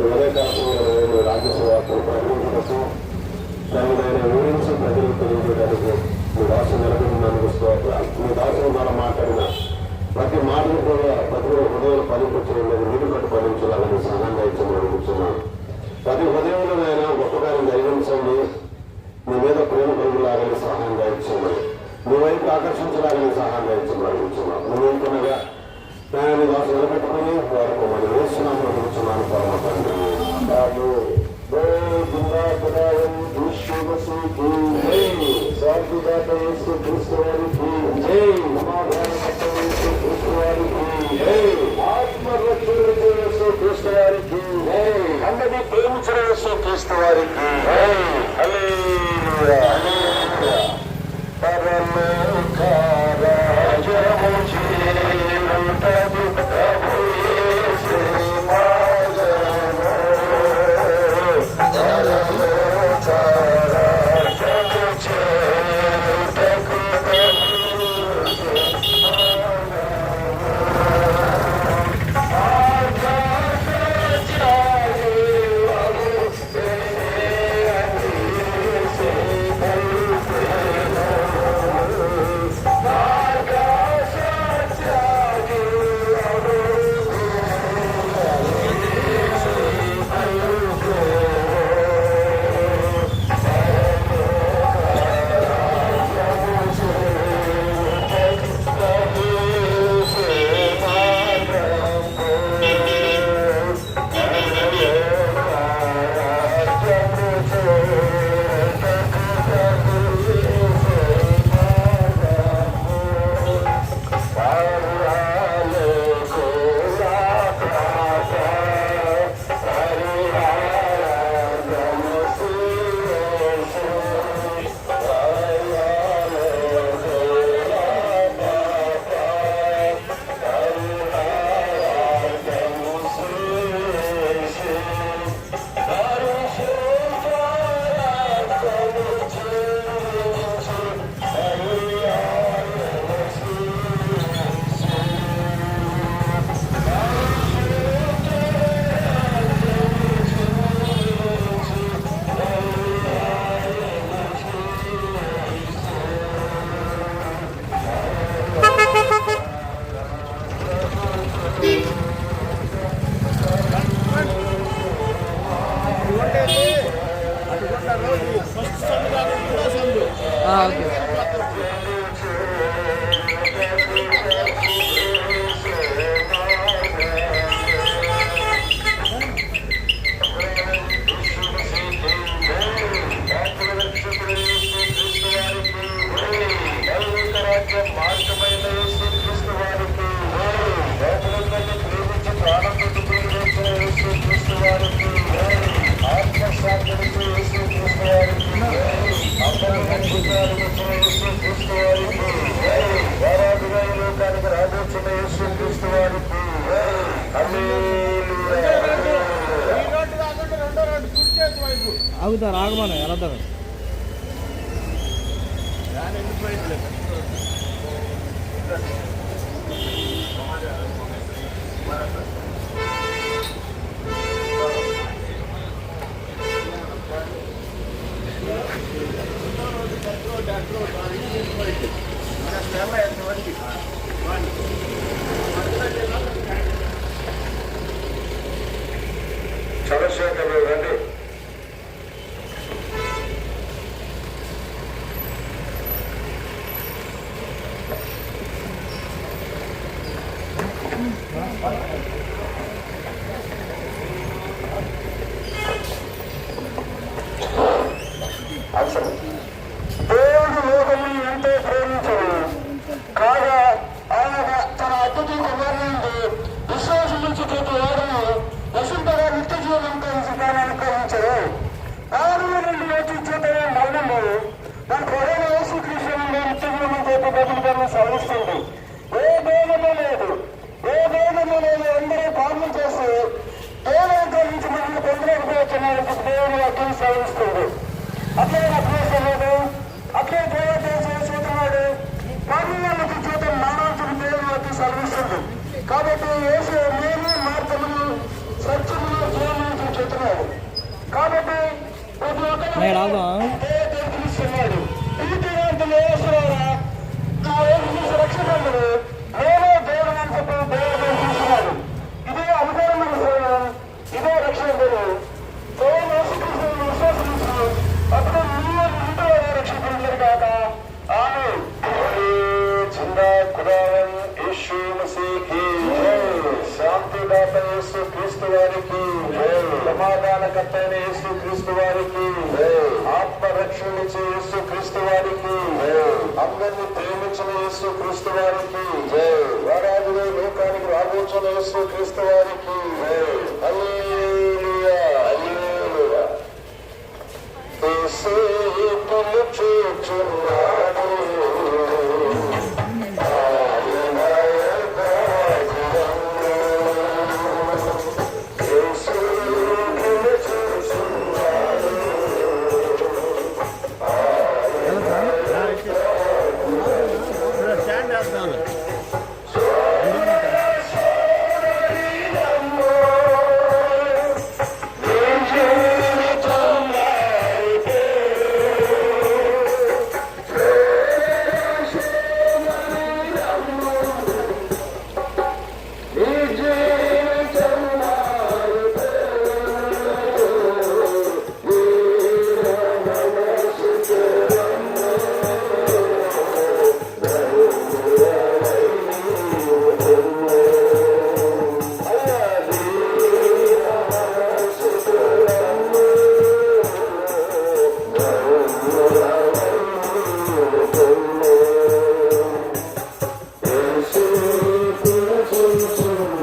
ఉదయకాలంలో రాజ్యసేవకులు ప్రకటించడం దానినైనా వివరించి ప్రజలకు తెలియజేయడానికి మీ దాసులు నిలబడినందుకు స్తోత్రాలు. మీ దాసుల ద్వారా మాట్లాడిన ప్రతి మాటలు కూడా ప్రతి హృదయాలు ఫలించాలని, నీటి కట్టు ఫలించాలని సహాయం ఇచ్చమని అడుగుతున్నాను. ప్రతి హృదయంలోనైనా గొప్పగానే జరిగించండి, మీ మీద ప్రేమ కలుగులాగని సహాయం ఇచ్చమని, మీ వైపు ఆకర్షించలాగని సహాయం ఇచ్చమని అడుగుతున్నాను. నువ్వు ఇంకొనగా దాన్ని దాసు నిలబెట్టుకుని వారికి మనం వేస్తున్నాము అడుగుతున్నాను. పరమ తండ్రి క్రీస్తువారికి అందరినీ ప్రేమించిన క్రీస్తువారికి ఆగుతారు ఆగమని ఎలా చంద్రశేఖర్ రండి. దేవుడు లోకమును ఎంతో ప్రేమించడు కాగా ఆయన తన అద్భుత కుమారుని విశ్వాసం నుంచి ప్రతి వారిని నశింపగా నిత్య జీవనం కలిసి అనుగ్రహించడు. ఆరుల నుండి వచ్చి చేతనే మరణము మన పొడైన యేసుక్రీస్తు నుండి నిత్య జీవనం చేతి బదులుగా సాధిస్తుంది. ఏ భేదము లేదు, ఏ భేదము లేదు. అందరూ పాలన చేసి దేవుని గురించి మనల్ని పొందలేకపోతున్నానికి దేవుని అర్థం సాధిస్తుంది. అట్లే అభ్యాసలేదు, అట్లే చేస్తున్నాడు. పాపములకు జీతం మానవుడికి దేవుని అర్థం సాధిస్తుంది. కాబట్టి యేసు నేనే మార్గమును సత్యమును జీవనం చెప్తున్నాడు. కాబట్టి ప్రతి ఒక్కరు తెలుస్తున్నాడు. ఇది యేసురారా నా యేసు రక్షకుడు నేనే దేవుడు అని చెప్పి దేవుడు చూస్తున్నాడు. ఇదే అనుకూలమైన సేవ, ఇదే రక్షకుడు. దేవుడు యేసుక్రీస్తును విశ్వాసించు, అప్పుడు నీవు ఇంటి రక్షించరు కాక. ఆమె జిందా ఖుదావన్ యేసు మసీహ్ శాంతిదాత యేసు క్రీస్తు వారికి, సమాధానకర్త అయిన యేసు క్రీస్తు వారికి, ఆత్మరక్షణించే యేసు క్రీస్తు వారికి, అందరినీ ప్రేమించిన యేసు క్రీస్తు వారికి, వరాజులో లోకానికి రాబోచున్న యేసు క్రీస్తు వారికి హల్లెలూయా, హల్లెలూయా. యేసు పిలుచుచున్నాడు,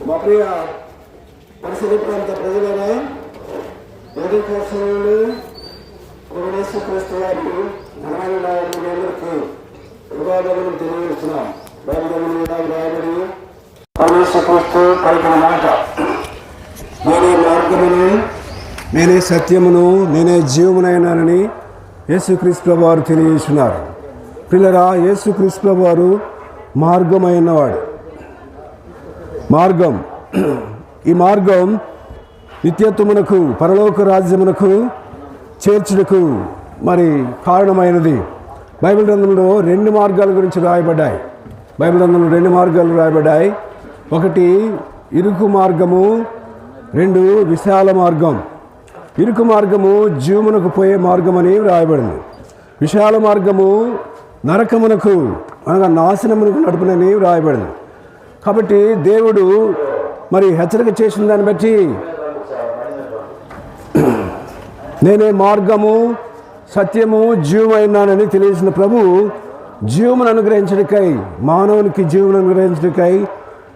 మా ప్రియ పరిసర ప్రాంత ప్రజలను ఉదయకాశంలో యేసుక్రీస్తు వారికి అందరికీ వివాదాలను తెలియజేస్తున్నాం. బైబిల్ రాయబడి యేసుక్రీస్తు పలికిన మాట, నేనే మార్గమును, నేనే సత్యమును, నేనే జీవమునైనానని యేసుక్రీస్తు వారు తెలియజేస్తున్నారు. పిల్లరా, యేసుక్రీస్తు వారు మార్గమైనవాడు. మార్గం, ఈ మార్గం నిత్యత్వమునకు, పరలోక రాజ్యమునకు చేర్చుటకు మరి కారణమైనది. బైబిల్ గ్రంథంలో 2 మార్గాల గురించి రాయబడ్డాయి. బైబిల్ గ్రంథంలో 2 మార్గాలు రాయబడ్డాయి. ఒకటి ఇరుకు మార్గము, 2 విశాల మార్గం. ఇరుకు మార్గము జీవమునకు పోయే మార్గమని రాయబడింది. విశాల మార్గము నరకమునకు అనగా నాశనమునకు నడుపునని రాయబడింది. కాబట్టి దేవుడు మరి హెచ్చరిక చేసిన దాన్ని బట్టి నేనే మార్గము సత్యము జీవమైనానని తెలియజేసిన ప్రభు జీవమును అనుగ్రహించడికై, మానవునికి జీవమును అనుగ్రహించడికై,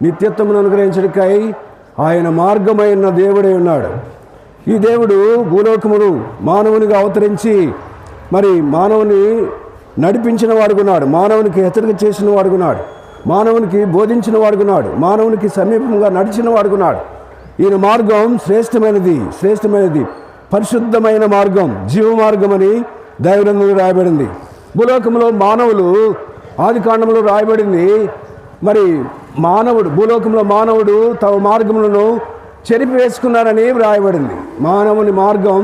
నిత్యత్వమును అనుగ్రహించడికై ఆయన మార్గమైన దేవుడై ఉన్నాడు. ఈ దేవుడు భూలోకమును మానవునిగా అవతరించి మరి మానవుని నడిపించిన వాడుకున్నాడు, మానవునికి హెచ్చరిక చేసిన వాడుకున్నాడు, మానవునికి బోధించిన వాడుకున్నాడు, మానవునికి సమీపంగా నడిచిన వాడుకున్నాడు. ఈయన మార్గం శ్రేష్టమైనది పరిశుద్ధమైన మార్గం, జీవ మార్గం అని దైవగ్రంథంలో రాయబడింది. భూలోకంలో మానవులు ఆది కాండంలో రాయబడింది. మరి భూలోకంలో మానవుడు తమ మార్గములను చెరిపివేసుకున్నారని రాయబడింది. మానవుని మార్గం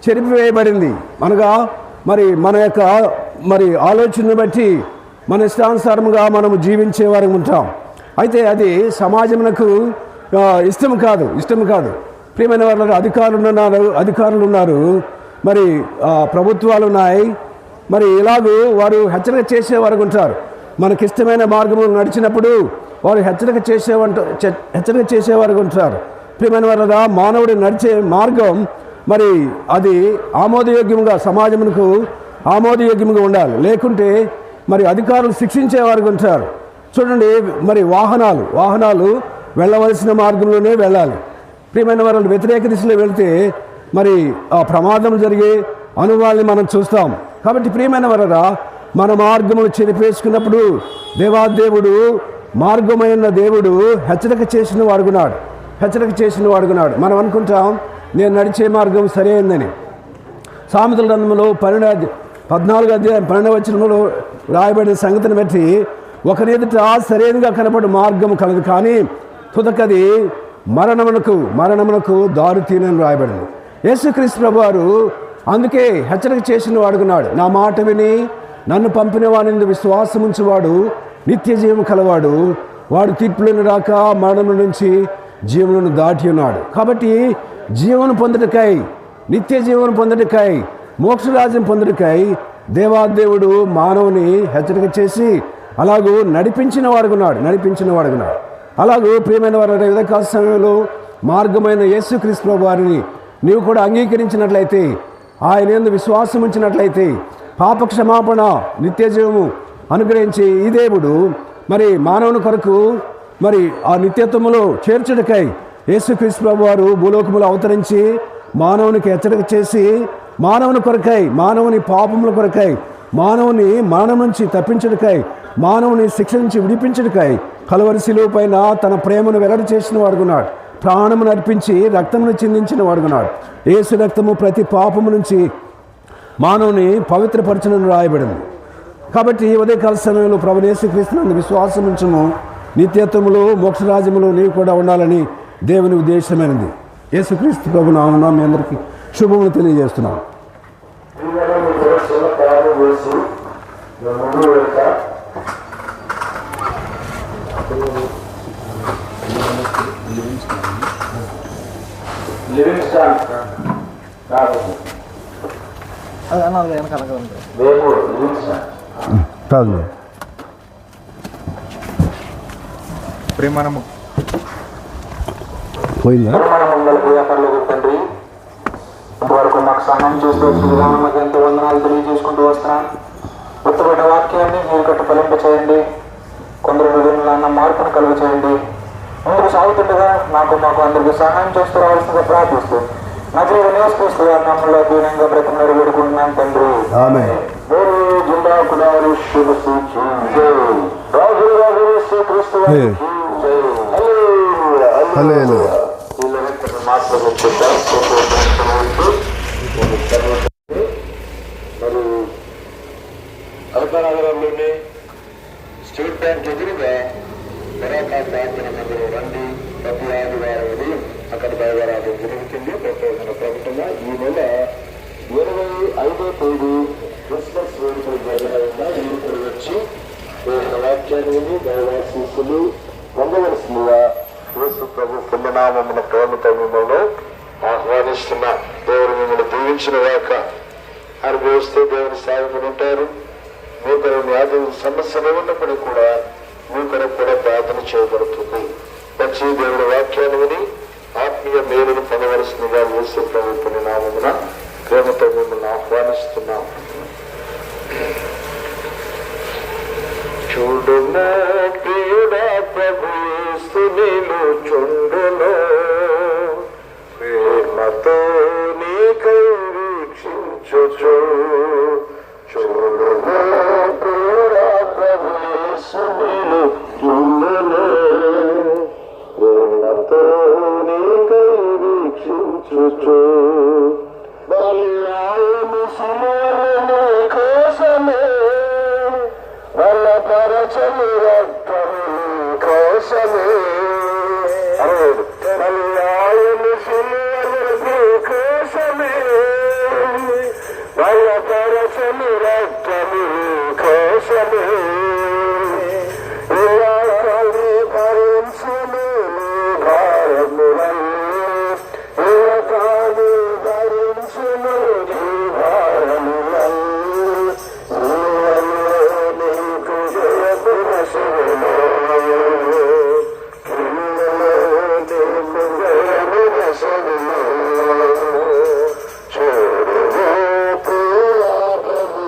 చెరిపివేయబడింది అనగా మరి మన యొక్క ఆలోచనను బట్టి మన ఇష్టానుసారంగా మనము జీవించేవారు ఉంటాం. అయితే అది సమాజమునకు ఇష్టం కాదు. ప్రియమైన వాళ్ళ అధికారులు ఉన్నారు, మరి ప్రభుత్వాలు ఉన్నాయి. మరి ఇలాగూ వారు హెచ్చరిక చేసేవారు ఉంటారు. మనకిష్టమైన మార్గంలో నడిచినప్పుడు వారు హెచ్చరిక చేసేవారు ఉంటారు. ప్రియమైన వాళ్ళ మానవుడు నడిచే మార్గం మరి అది ఆమోదయోగ్యంగా, సమాజమునకు ఆమోదయోగ్యంగా ఉండాలి. లేకుంటే మరి అధికారులు శిక్షించేవారు ఉంటారు. చూడండి, మరి వాహనాలు వెళ్ళవలసిన మార్గంలోనే వెళ్ళాలి. ప్రియమైన వారు వ్యతిరేక దిశలో వెళ్తే మరి ఆ ప్రమాదం జరిగే అనుభవాల్ని మనం చూస్తాం. కాబట్టి ప్రియమైన వారరా, మన మార్గములు చెరిపేసుకున్నప్పుడు దేవాదేవుడు మార్గమైన దేవుడు హెచ్చరిక చేసిన వాడుకున్నాడు. మనం అనుకుంటాం నేను నడిచే మార్గం సరైనదని. సామెతల గ్రంథంలో 14వ అధ్యాయం 12వ వచనంలో రాయబడిన సంగతిని బట్టి ఒకరి ఎదుట సరైనగా కనపడు మార్గం కలదు, కానీ తుదకది మరణమునకు దారుతీనని రాయబడింది. యేసుక్రీస్తు ప్రభువారు అందుకే హెచ్చరిక చేసిన వాడుకున్నాడు. నా మాట విని నన్ను పంపిన వాని విశ్వాసముంచువాడు నిత్య జీవం కలవాడు, వాడు తీర్పులను రాక మరణం నుంచి జీవములను దాటి ఉన్నాడు. కాబట్టి జీవనం పొందుటకై, నిత్య జీవనం పొందుటకై, మోక్షరాజ్యం పొందుటకై దేవాదేవుడు మానవుని హెచ్చరిక చేసి అలాగూ నడిపించిన వాడుకున్నాడు. అలాగూ ప్రియమైన వారి ఉదయకాల సమయంలో మార్గమైన యేసుక్రీస్తు ప్రభు వారిని నీవు కూడా అంగీకరించినట్లయితే, ఆయన యందు విశ్వాసం ఉంచినట్లయితే పాప క్షమాపణ, నిత్య జీవము అనుగ్రహించి ఈ దేవుడు మరి మానవుని కొరకు మరి ఆ నిత్యత్వములో చేర్చుటకై యేసుక్రీస్తు ప్రభు వారు భూలోకములో అవతరించి మానవునికి హెచ్చరిక చేసి మానవుని కొరకై, మానవుని పాపముల కొరకై, మానవుని మరణం నుంచి తప్పించుటకై, మానవుని శిక్ష నుంచి విడిపించుటకై కలువరి శిలువ పైన తన ప్రేమను వెల్లడి చేసిన వాడుకున్నాడు. ప్రాణమును అర్పించి రక్తమును చిందించిన వాడుకున్నాడు. యేసు రక్తము ప్రతి పాపము నుంచి మానవుని పవిత్రపరచనని రాయబడింది. కాబట్టి ఉదయకాల సమయంలో ప్రభువు యేసుక్రీస్తునందు విశ్వాసం ఉంచుము, నిత్యత్వములో మోక్షరాజ్యములో నీవు కూడా ఉండాలని దేవుని ఉద్దేశమైనది. యేసుక్రీస్తు ప్రభు నామమున మీ అందరికీ శుభములు తెలియజేస్తున్నాం. పోయిందా? తండ్రి, ఇంతవరకు మాకు సహాయం చేస్తూ మాకు ఎంతో వందనాలు తెలియజేసుకుంటూ వస్తున్నాను. గుర్తుపడ్డ వాక్యాన్ని మీరు గట్టు ఫలింప చేయండి. కొందరు హృదయంలో మార్పును కలుగ చేయండి. ముందుకు సాగుతుండగా మాకు అందరికీ సహాయం చేస్తూ రావాల్సిందిగా ప్రార్థిస్తూ నజరేయుడైన యేసుక్రీస్తు వారి నామములో దీనంగా బ్రతిమలాడి వేడుకుంటున్నాను తండ్రి. ఆమేన్. జిల్లా కులాలు శుభ సూచి రాజు యేసుక్రీస్తు వారి హల్లెలూయా. మరి అల్పనగరంలోని స్టేట్ బ్యాంక్ ఎదురుగా మరాఠా ప్రార్థన మందిరం రండి. ప్రతి ఆదివారం ఉదయం అక్కడ దైవారాధన జరుగుతుంది. ప్రత్యేకమైన ప్రకటన ఈ నెల 25వ తేదీ క్రిస్మస్ వేడుకలు జరగకుండా మీరు వచ్చి దేవుని వాక్యాన్ని దైవాశీస్సులు పొందవలసిందిగా యేసు ప్రభు పుణ్యనామమున ప్రేమతో మిమ్మల్ని ఆహ్వానిస్తున్నా. దేవుడు మిమ్మల్ని దీవించిన వాక అనుభవిస్తే దేవుని సాగుకుని ఉంటారు. మీకు వ్యాధి సమస్యలు ఉన్నప్పటికీ కూడా మీ కొరకు కూడా ప్రార్థన చేయబడుతుంది. వచ్చి దేవుడి వాక్యాన్ని విని ఆత్మీయ మేలును పొందవలసిందిగా యేసు ప్రభువుని నామమున ప్రేమతో మిమ్మల్ని ఆహ్వానిస్తున్నాం. చూడుమో ప్రియుడా ప్రభు యేసు నిలుచుండును, ప్రేమతో నీకై వీక్షించుచు. చూడుమో ప్రియుడా ప్రభు యేసు నిలుచుండును, ప్రేమతో నీకై వీక్షించుచు. బలియాయము సిలువను కోసమే, బలపరచని రక్తము కోసమే. బలియాయము సిలువను కోసమే, బలపరచని రక్తము కోసమే. ఇలా భరించును భారములను, తాను భరించును భారములను. నీకు జయపు నశమును, నీకు జయపు నశమును. చూడుమో ప్రియా ప్రభు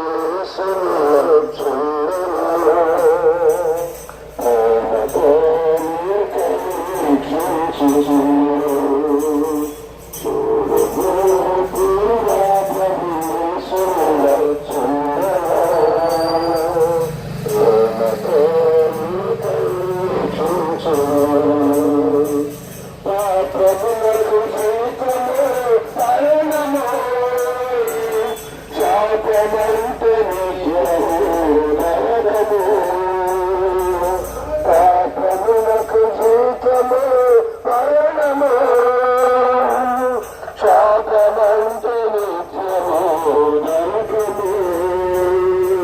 యేసును నిలుచుండును,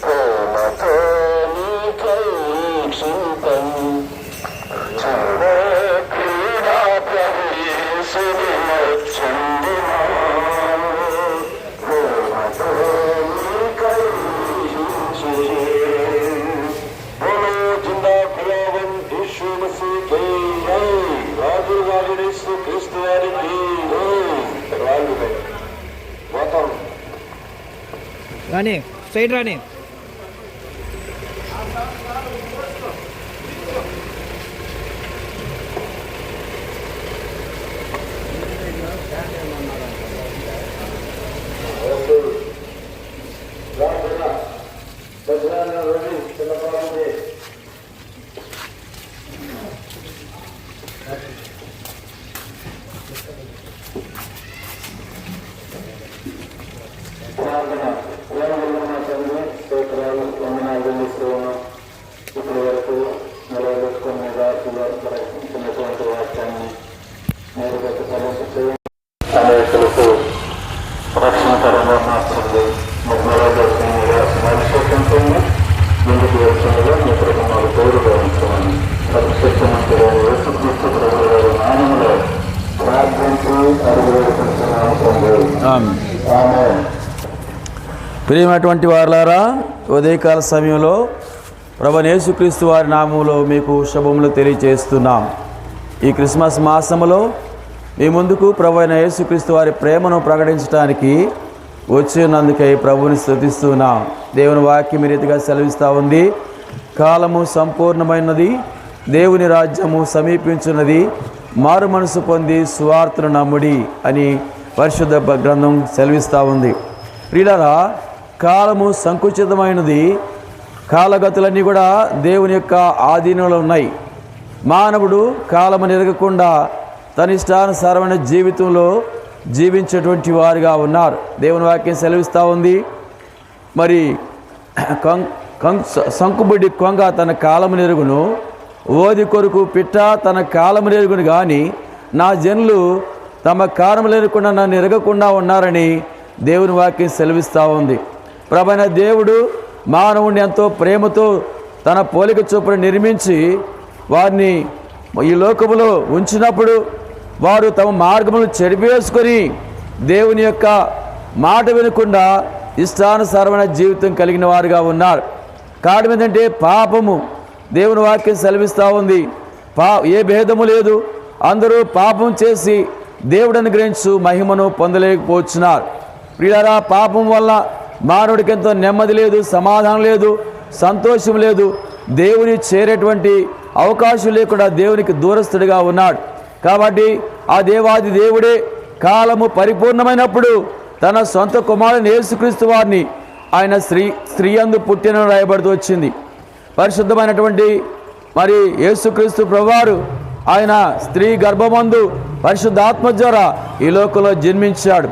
ప్రేమతో నీకై వీక్షించుచు. రాని సైడ్ రాని. ఇప్పటి వరకు నిలబెట్టుకునే రాజులు ప్రకటించినటువంటి వాక్యాన్ని అనేకులకు రక్షణకరంగా మార్చింది. మనుషత్వంతో ముందుకు వెళ్తుండగా మీ ప్రభుత్వాలు తోడుగా ఉంచమని పరిశుద్ధమంతులైన యేసుక్రీస్తు ప్రభువు గారి నామములో ప్రార్థించి అడుగువేడుకుంటున్నాము తండ్రి. ఆమేన్. ప్రియమైనటువంటి వారులారా, ఉదయకాల సమయంలో ప్రభువైన యేసుక్రీస్తు వారి నామములో మీకు శుభములు తెలియజేస్తున్నాం. ఈ క్రిస్మస్ మాసములో మీ ముందుకు ప్రభువైన యేసుక్రీస్తు వారి ప్రేమను ప్రకటించడానికి వచ్చినందుకై ప్రభువుని స్తుతిస్తున్నాం. దేవుని వాక్యం ఈ రీతిగా సెలవిస్తూ ఉంది. కాలము సంపూర్ణమైనది, దేవుని రాజ్యము సమీపించున్నది, మారు మనసు పొంది సువార్తను నమ్ముడి అని పరిశుద్ధ గ్రంథం సెలవిస్తూ ఉంది. ప్రియులారా, కాలము సంకుచితమైనది. కాలగతులన్నీ కూడా దేవుని యొక్క ఆధీనంలో ఉన్నాయి. మానవుడు కాలము నెరగకుండా తన ఇష్టానుసారమైన జీవితంలో జీవించేటువంటి వారిగా ఉన్నారు. దేవుని వాక్యం సెలవిస్తూ ఉంది. మరి సంకుబుడ్డి కొంగ తన కాలము నెరుగును, ఓది కొరకు పిట్ట తన కాలము లేరుగుని కానీ నా జనులు తమ కాలము లేకుండా నన్ను ఎరగకుండా ఉన్నారని దేవుని వాక్యం సెలవిస్తూ ఉంది. ప్రభువైన దేవుడు మానవుడిని ఎంతో ప్రేమతో తన పోలిక చొప్పున నిర్మించి వారిని ఈ లోకములో ఉంచినప్పుడు వారు తమ మార్గములను చెడిపేసుకొని దేవుని యొక్క మాట వినకుండా ఇష్టానుసారమైన జీవితం కలిగిన వారుగా ఉన్నారు. కారణం ఏంటంటే పాపము. దేవుని వాక్యం సెలవిస్తూ ఉంది, ఏ భేదము లేదు, అందరూ పాపం చేసి దేవుడు అనుగ్రహించు మహిమను పొందలేకపోతున్నారు. ప్రియులారా, పాపం వల్ల మానవుడికి ఎంతో నెమ్మది లేదు, సమాధానం లేదు, సంతోషం లేదు, దేవుని చేరేటువంటి అవకాశం లేకుండా దేవునికి దూరస్తుడిగా ఉన్నాడు. కాబట్టి ఆ దేవాది దేవుడే కాలము పరిపూర్ణమైనప్పుడు తన సొంత కుమారుని యేసుక్రీస్తు వారిని ఆయన స్త్రీ యందు పుట్టిన రాయబడుతూ వచ్చింది. పరిశుద్ధమైనటువంటి మరి యేసుక్రీస్తు ప్రభువారు ఆయన స్త్రీ గర్భమందు పరిశుద్ధాత్మ ద్వారా ఈ లోకంలో జన్మించాడు.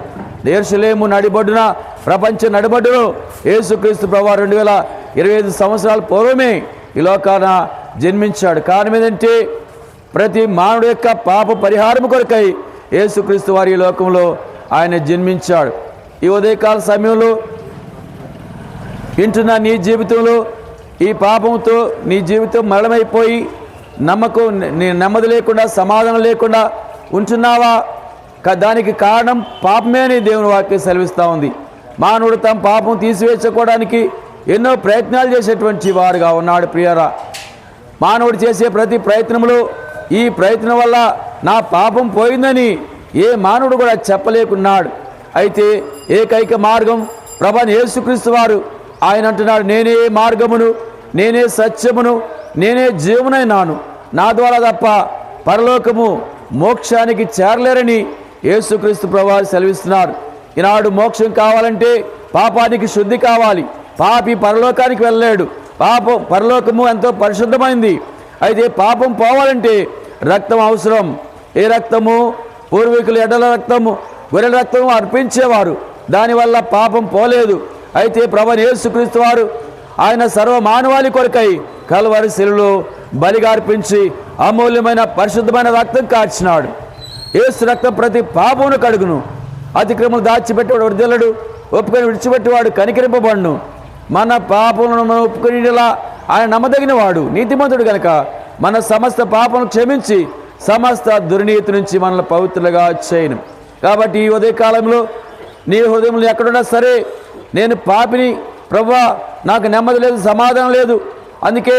యెరూషలేము నడిబొడ్డున, ప్రపంచ నడిబొడ్డులో యేసుక్రీస్తు ప్రభువారు 2025 సంవత్సరాల పూర్వమే ఈ లోకాన జన్మించాడు. కారణం ఏంటంటే ప్రతి మానవుడి యొక్క పాప పరిహారం కొరకై యేసుక్రీస్తు వారి ఈ లోకంలో ఆయన జన్మించాడు. ఈ ఉదయకాల సమయంలో వింటున్న నీ జీవితంలో ఈ పాపంతో నీ జీవితం మరణమైపోయి నెమ్మది లేకుండా, సమాధానం లేకుండా ఉంటున్నావా? దానికి కారణం పాపమే అని దేవుని వాక్యం సెలవిస్తూ ఉంది. మానవుడు తమ పాపం తీసివేసుకోవడానికి ఎన్నో ప్రయత్నాలు చేసేటువంటి వారుగా ఉన్నాడు. ప్రియరా, మానవుడు చేసే ప్రతి ప్రయత్నంలో ఈ ప్రయత్నం వల్ల నా పాపం పోయిందని ఏ మానవుడు కూడా చెప్పలేకున్నాడు. అయితే ఏకైక మార్గం ప్రభువైన యేసుక్రీస్తు వారు. ఆయన అంటున్నాడు, నేనే మార్గమును, నేనే సత్యమును, నేనే జీవమునైనాను, నా ద్వారా తప్ప పరలోకము మోక్షానికి చేరలేరని యేసుక్రీస్తు ప్రభువారు సెలవిస్తున్నారు. ఈనాడు మోక్షం కావాలంటే పాపానికి శుద్ధి కావాలి. పాపి పరలోకానికి వెళ్ళలేడు. పరలోకము ఎంతో పరిశుద్ధమైంది. అయితే పాపం పోవాలంటే రక్తం అవసరం. ఏ రక్తము? పూర్వీకులు ఎడల రక్తము, గొర్రెల రక్తము అర్పించేవారు. దానివల్ల పాపం పోలేదు. అయితే ప్రభువైన యేసుక్రీస్తు వారు ఆయన సర్వ మానవాళి కొరకై కల్వరి శిలువలో బలిగా అర్పించి అమూల్యమైన పరిశుద్ధమైన రక్తం కార్చినాడు. యేసు రక్తం ప్రతి పాపమును కడుగును. అతిక్రమలు దాచిపెట్టేవాడు వర్ధిల్లడు, ఒప్పుకొని విడిచిపెట్టేవాడు కనికరింపబడును. మన పాపములను ఒప్పుకునేలా ఆయన నమ్మదగిన వాడు, నీతిమంతుడు కనుక మన సమస్త పాపను క్షమించి సమస్త దుర్నీతి నుంచి మనల్ని పవిత్రులుగా చేయను. కాబట్టి ఈ ఉదయకాలంలో నీ హృదయంలో ఎక్కడున్నా సరే, నేను పాపిని ప్రభువా, నాకు నెమ్మది లేదు, సమాధానం లేదు, అందుకే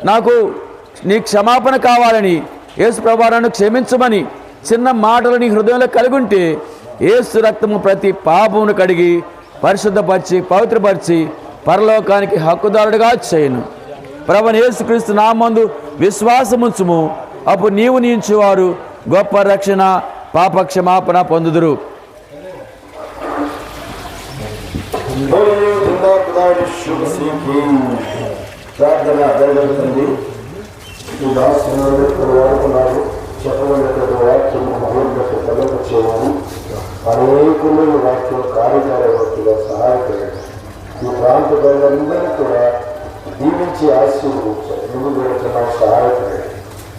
నాకు నీ క్షమాపణ కావాలని, యేసు ప్రభువా నన్ను క్షమించమని చిన్న మాటలు నీ హృదయంలో కలిగి ఉంటే యేసు రక్తము ప్రతి పాపమును కడిగి పరిశుద్ధపరిచి పవిత్రపరిచి పరలోకానికి హక్కుదారుడిగా చేయను. ప్రభువైన యేసుక్రీస్తు నామందు విశ్వాసముంచుము, అప్పుడు నీవు నించువారు గొప్ప రక్షణ పాప క్షమాపణ పొందుదురు. ప్రార్థన జరుగుతుంది. ఈ దాసులు వాడుకున్నారు చెప్పబడినటువంటి వాక్యం మహోన్నత తలకు చేయమని అనేకులు వాక్యం కార్యకార్యవర్తిగా సహాయపడండి. ఈ ప్రాంత ప్రజలందరూ కూడా దీవించి ఆశీర్వదించారు. నువ్వు జరుగుతున్నా సహాయపడండి.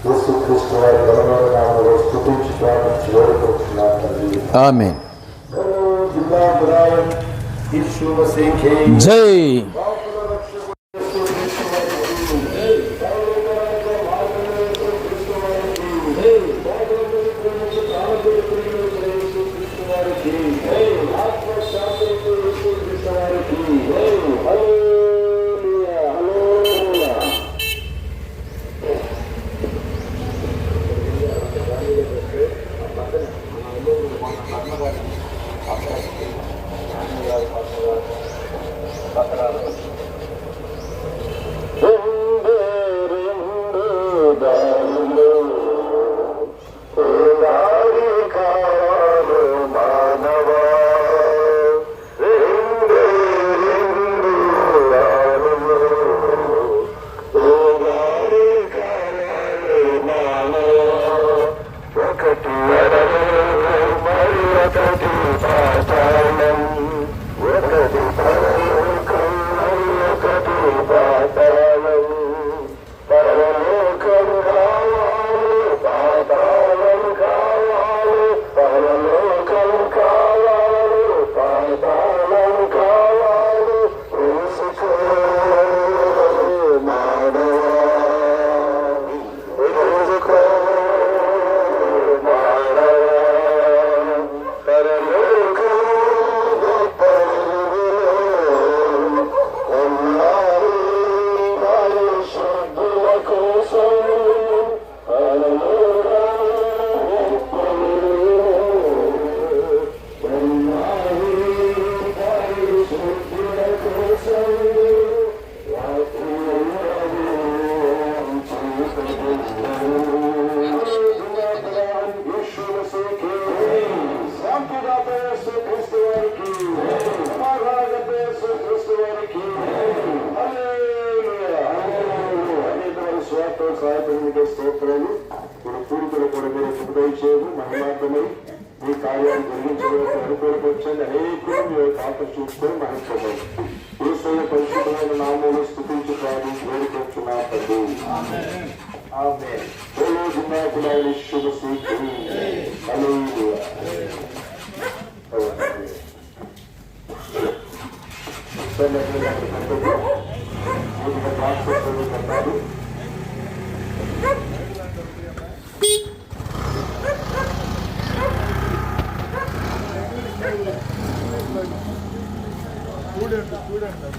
యేసుక్రీస్తు వారి బలమైన నామములో స్తుతించి ప్రార్థించి వేడుకుంటున్నాను తండ్రి. ఆమేన్. జై. పక్కన మాతో సహాయపడిన స్తోత్రాలు. ఇప్పుడు పూర్వీకులు కూడా మీరు ఉపదయించేది మహిమార్థమై మీ కార్యాన్ని జరిగించడానికి అనుకూలకు వచ్చేది అనేకులు మీరు ఆకర్షించుకొని మహిళపడ్డారు. ఈశ్వర పరిశుద్ధమైన నామములు స్తుతించి వేడుకొచ్చున్నా తండ్రి. శుభ శ్రీ చూడండి.